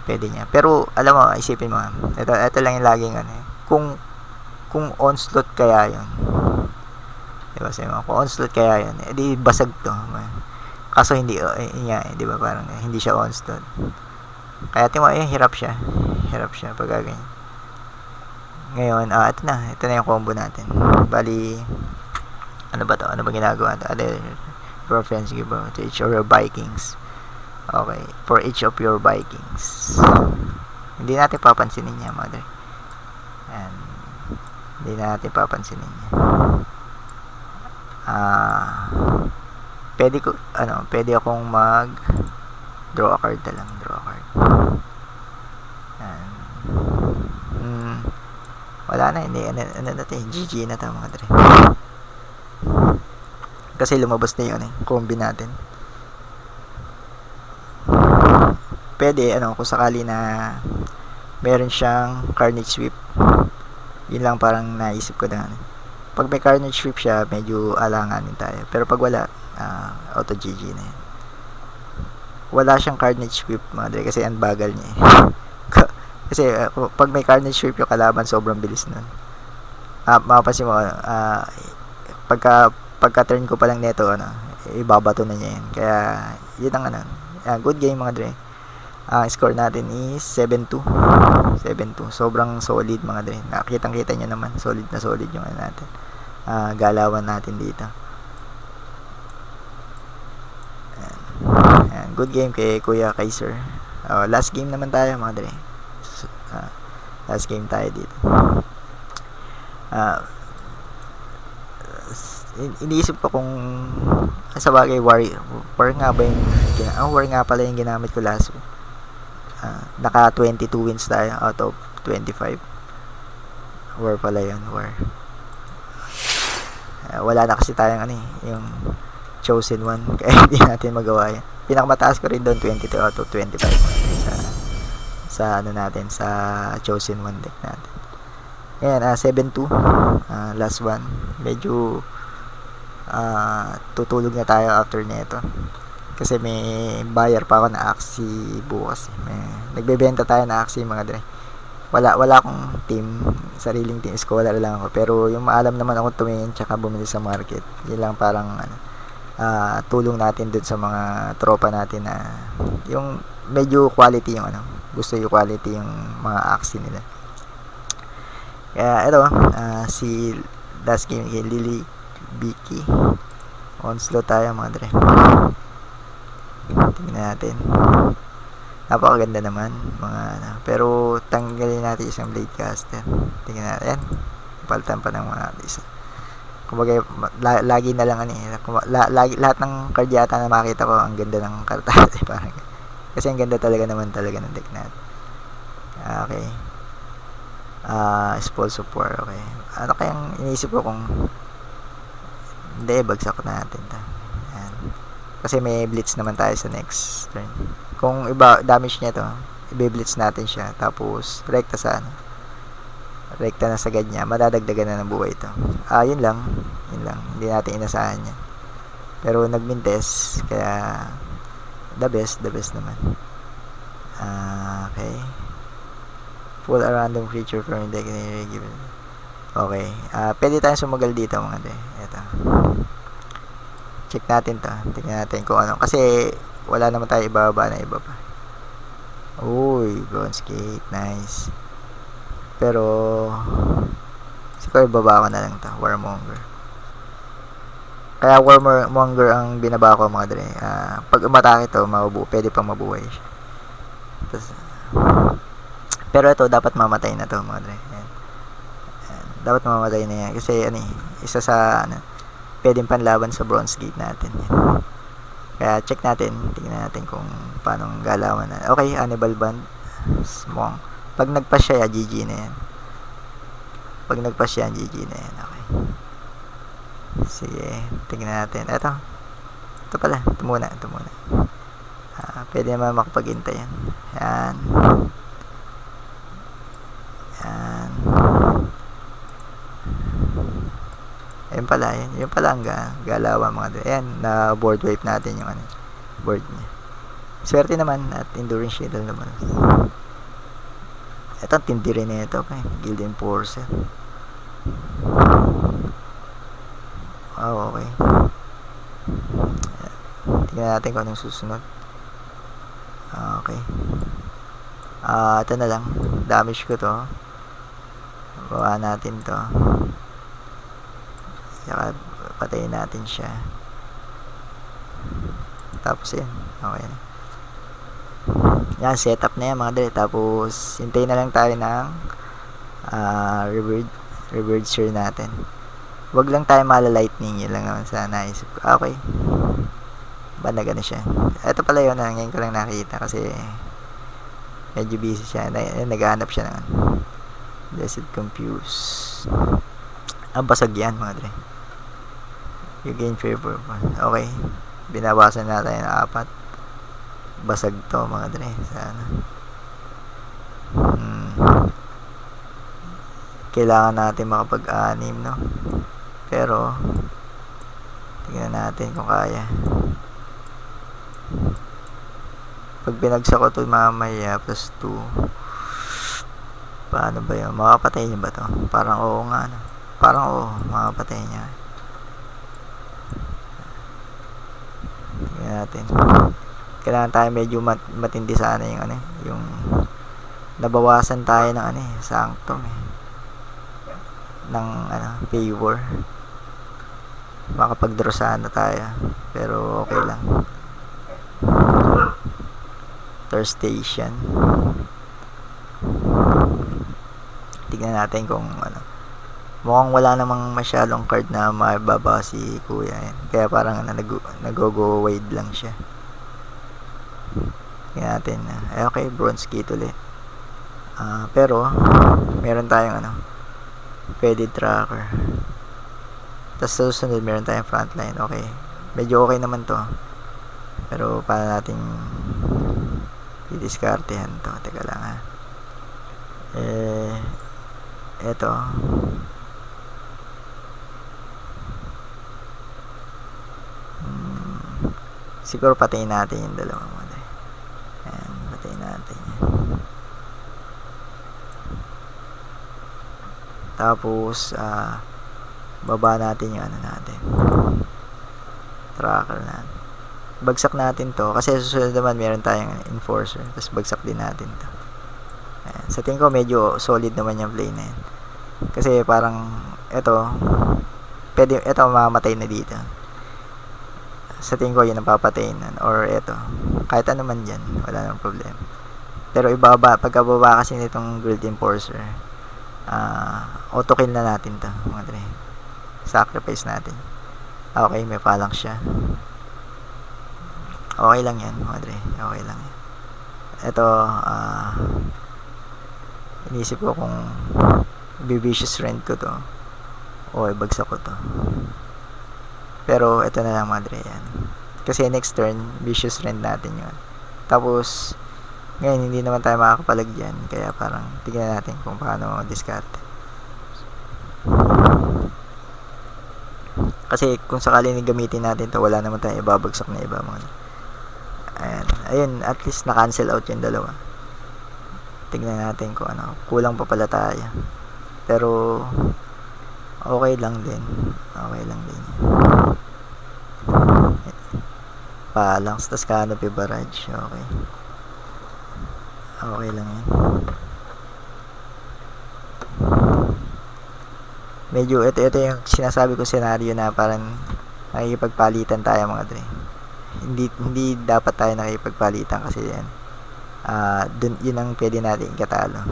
pwede niya. Pero alam mo, isipin mo, ito lang yung laging kung onslaught kaya yun, diba, sabi mo, kung onslaught kaya yun, edi basag to. Kaso hindi diba, parang hindi siya onslaught. Kaya hirap siya pag ganyan. Ngayon, ito na yung combo natin. Bali, ano ba ginagawa to? Your friends give to each of your Vikings. Okay, for each of your Vikings. Hindi natin papansinin niya, mother. And hindi natin papansinin niya. Pwede akong draw a card na lang, wala na, hindi, natin, GG na tayo, mga dre. Kasi lumabas na yun combi natin. Pwede, kung sakali na meron siyang Carnage Sweep, yun lang parang naisip ko na. Pag may Carnage Sweep siya, medyo alanganin tayo. Pero pag wala, auto GG na yun. Wala siyang Carnage Sweep, mga dre, kasi ang bagal niya kasi pag may Carnage Sweep yung kalaban, sobrang bilis nun. Mapapansin mo, pagka turn ko pa lang neto, ibabato na niya yun. Kaya yun ang good game, mga dre. Score natin is 7-2. Sobrang solid, mga dre. Nakitang-kita nyo naman, solid na solid yung natin. Galawan natin dito. Ayan. Good game kay Kuya Kaiser. Last game naman tayo, mga dre. Last game tayo dito. Iniisip ko kung sa bagay war nga ba yung war nga pala yung ginamit ko last week. Naka 22 wins tayo out of 25. War pala yun, war. Wala na kasi tayong yung chosen one, kaya hindi natin magawa yan. Pinakamataas ko rin doon 22 out of 25 sa natin, sa chosen one deck natin. Ayan, 7-2 last one. Medyo tutulog na tayo after nito. Kasi may buyer pa ako na Axie bukas. Nagbebenta tayo na Axie mga dre. Wala akong team, sariling team, scholar lang ako. Pero yung maalam naman ako tumingin tsaka bumili sa market. Yun lang parang tulong natin dun sa mga tropa natin na yung medyo quality yung gusto yung quality yung mga Axie nila. Kaya ito, si last game kay Lily Vicky. Onslaught tayo mga dre. Tingnan natin. Napakaganda naman mga pero tanggalin natin isang blade caster. Tingnan natin. Palitan pa ng mga isa. Kumbaga lagi na lang lagi lahat ng card yata na makita ko ang ganda ng karta parang kasi ang ganda talaga naman talaga ng deck natin. Okay. Spells of War. Okay. Ano kayang iniisip ko kung hindi bagsak natin ta. Kasi may blitz naman tayo sa next turn. Kung iba damage niya to, i-blitz natin siya. Tapos rekta sa rekta na sagad niya. Madadagdagan na ng buhay ito. Yun lang. Hindi natin inasahan yan. Pero nagmintes. Kaya the best naman. Okay. Pull a random creature from the deck. Okay. Pwede tayong sumugal dito mga de. Ito. Check natin to. Tingnan natin kung ano. Kasi wala naman tayo ibaba na iba pa. Uy, bronze gate. Nice. Pero siguro ibaba ko na lang to. Warmonger. Kaya Warmonger ang binaba ko mga dre. Pag umatake to, pwede pang mabuhay siya. Pero ito, dapat mamatay na to mga dre. Dapat mamatay na yan. Kasi isa sa pwedeng panlaban sa bronze gate natin. Kaya check natin, tingnan natin kung paano galawan na. Okay, Hannibal Band. Smong. Pag nagpas siya, GG na yan. Pag nagpas siya, GG na yan. Okay. Sige, tingnan natin. Ito pala, ito muna. Pwede naman makapag-intay yan. Yan. Ayun pala, yun pala ang galawan mga dre. Ayan, na board wipe natin yung board niya. Swerte naman at endurance shield naman. Ito, tindi rin ito. Okay. Guild Enforcer. Okay. Tingnan natin kung anong susunod. Okay. Ito na lang. Damage ko to. Bawa natin to. Saka patayin natin siya. Tapos yun. Okay na. Yan, setup na yan mga dre. Tapos hintayin na lang tayo ng reward share natin. Wag lang tayo mala-lightning. Yun lang naman sa naisip ko. Okay. Banaga na siya. Ito pala yun. Ngayon ko lang nakita kasi medyo busy siya. Naghahanap siya ng Blessed Confuse. Basag yan mga dre. You gain favor. Okay. Binawasan natin ng 4. Basag to mga dre. Sana. Kailangan natin makapag-anim, no? Pero tingnan natin kung kaya. Pag binagsak ko to mamaya plus 2. Paano ba yun? Makapatay niya ba to? Parang oo nga, no? Parang oo. Makapatay niya. Tingnan natin. Kailangan tayo medyo matindi sana yung nabawasan tayo ng sanctum ng favor. Makapag-draw sana tayo. Pero okay lang. Third station. Tignan natin kung mukhang wala namang masyadong card na mababa si kuya yan. Kaya parang nag-go wide lang siya. Tingnan natin. Okay, bronze kit ulit. Pero meron tayong faded tracker. Tapos susunod meron tayong frontline. Okay, medyo okay naman to. Pero paano natin i-discartehan to? Teka lang eto Siguro patayin natin yung dalawa mga dre. Ayan, patayin natin yan. Tapos baba natin yung ano natin, tracker natin. Bagsak natin to kasi susunod naman meron tayong enforcer, tapos bagsak din natin to. Ayan. Sa tingin ko medyo solid naman yung play na yan kasi parang eto mamamatay na dito. Sa tingin ko yun ang papatayin nun, or eto kahit ano man dyan, wala nang problema. Pero pagkababa kasi nitong Guild Enforcer, auto kill na natin to mga dre. Sacrifice natin. Okay, may phalanx siya. Okay lang yan mga dre, okay lang yan. Ito inisip ko kung vicious rend ko to o ibagsak ko to, pero ito na lang mga dre yan. Kasi next turn vicious rend natin yun. Tapos ngayon hindi naman tayo makakapalag dyan, kaya parang tignan natin kung paano discard. Kasi kung sakali gamitin natin to, wala naman tayong ibabagsak na iba mga. Ayun, at least na-cancel out yung dalawa. Tignan natin kung ano, kulang pa pala tayo. Pero okay lang din. Okay lang din. Phalanx, tas canopy barrage. Okay. Okay lang yan. Medyo ito yung sinasabi ko scenario na parang nakikipagpalitan tayo mga dre. Hindi dapat tayo nakikipagpalitan kasi yan. Yun ang pwede natin katalo.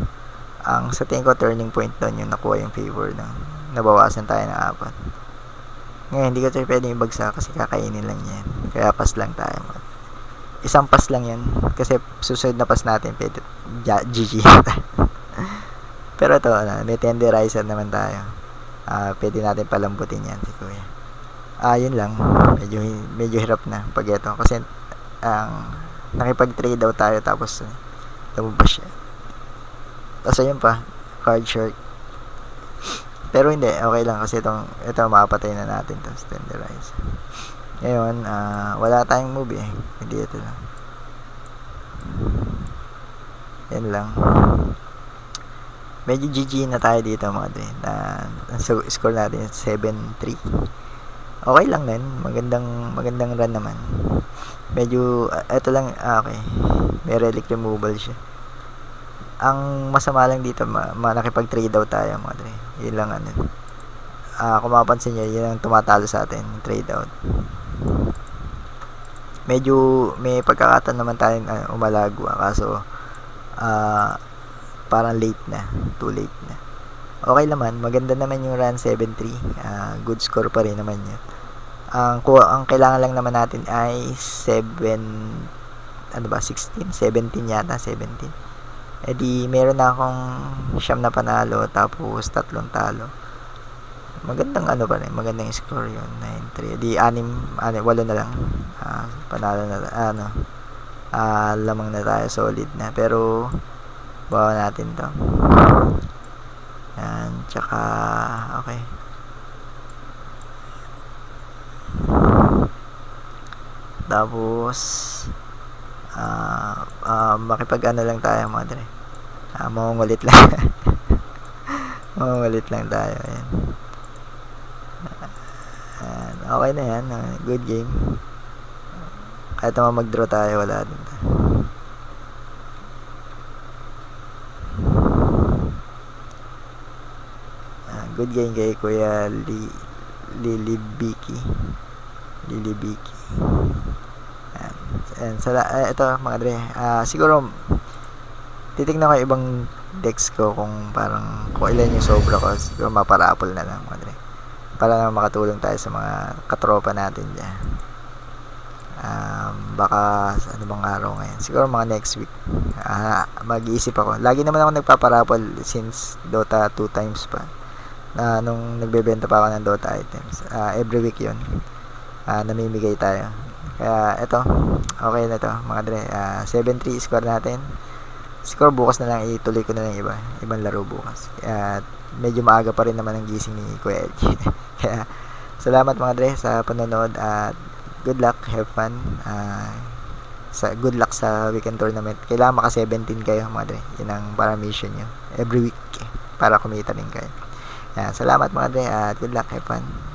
Ang sa tingin ko turning point doon yung nakuha yung favor na nabawasan tayo ng 4. Ngayon hindi ko tayo pwedeng ibagsak kasi kakainin lang yan. Kaya pass lang tayo. Isang pass lang yan kasi susunod na pass natin pwede GG. Pero ito may tenderizer naman tayo. Pwede natin palambutin yan si kuya. Yun lang, medyo hirap na pag ito kasi nakipag-trade out tayo tapos lumabas siya. Tapos ayun pa, card short. Pero hindi, okay lang kasi ito mapatay na natin to, tenderize. Ngayon, wala tayong move eh. Hindi ito lang. Yan lang. Medyo GG na tayo dito mga dre. So, score natin 7-3. Okay lang din. Magandang run naman. Medyo, ito lang, okay. May relic removal siya. Ang masama lang dito, nakipag-trade out tayo mga dre. Yun lang ano. Kung mapapansin nyo, yun ang tumatalo sa atin, trade out. Medyo may pagkakataon naman tayong umalagwa, kaso parang late na, too late na. Okay naman, maganda naman yung run 7-3. Good score pa rin naman yun. Ang kailangan lang naman natin ay 16, 17 yata, 17. Di meron na akong 9 na panalo tapos 3 talo. Magandang pa rin, magandang score yun, 9-3. Di 8 na lang. Panalo na lamang na tayo, solid na. Pero bawa natin to. Yan, tsaka okay. Tapos makipag lang tayo mga dre. Mangungulit lang. Mangungulit lang tayo. Ayan. Okay na yan. Good game. Kahit naman mag-draw tayo, wala din tayo. Good game kay Kuya Lilibiki. Ito mga dre. Siguro titignan ko yung ibang decks ko kung ilan yung sobra ko. Siguro maparapol na lang mga dre. Para naman makatulong tayo sa mga katropa natin dyan. Baka ano bang araw ngayon, siguro mga next week mag-iisip ako. Lagi naman ako nagpaparapol since Dota 2 times pa nung nagbebenta pa ako ng Dota items. Every week yun namimigay tayo. Kaya eto, okay na to mga dre. 7-3 score natin. Score bukas na lang, ituloy ko na lang ibang laro bukas. Medyo maaga pa rin naman ang gising ni Kuya LG. Kaya salamat mga dre sa panonood at good luck, have fun. Good luck sa weekend tournament. Kailangan maka 17 kayo mga dre. Yun ang para mission nyo every week para kumita din kayo. Salamat mga dre at good luck, have fun.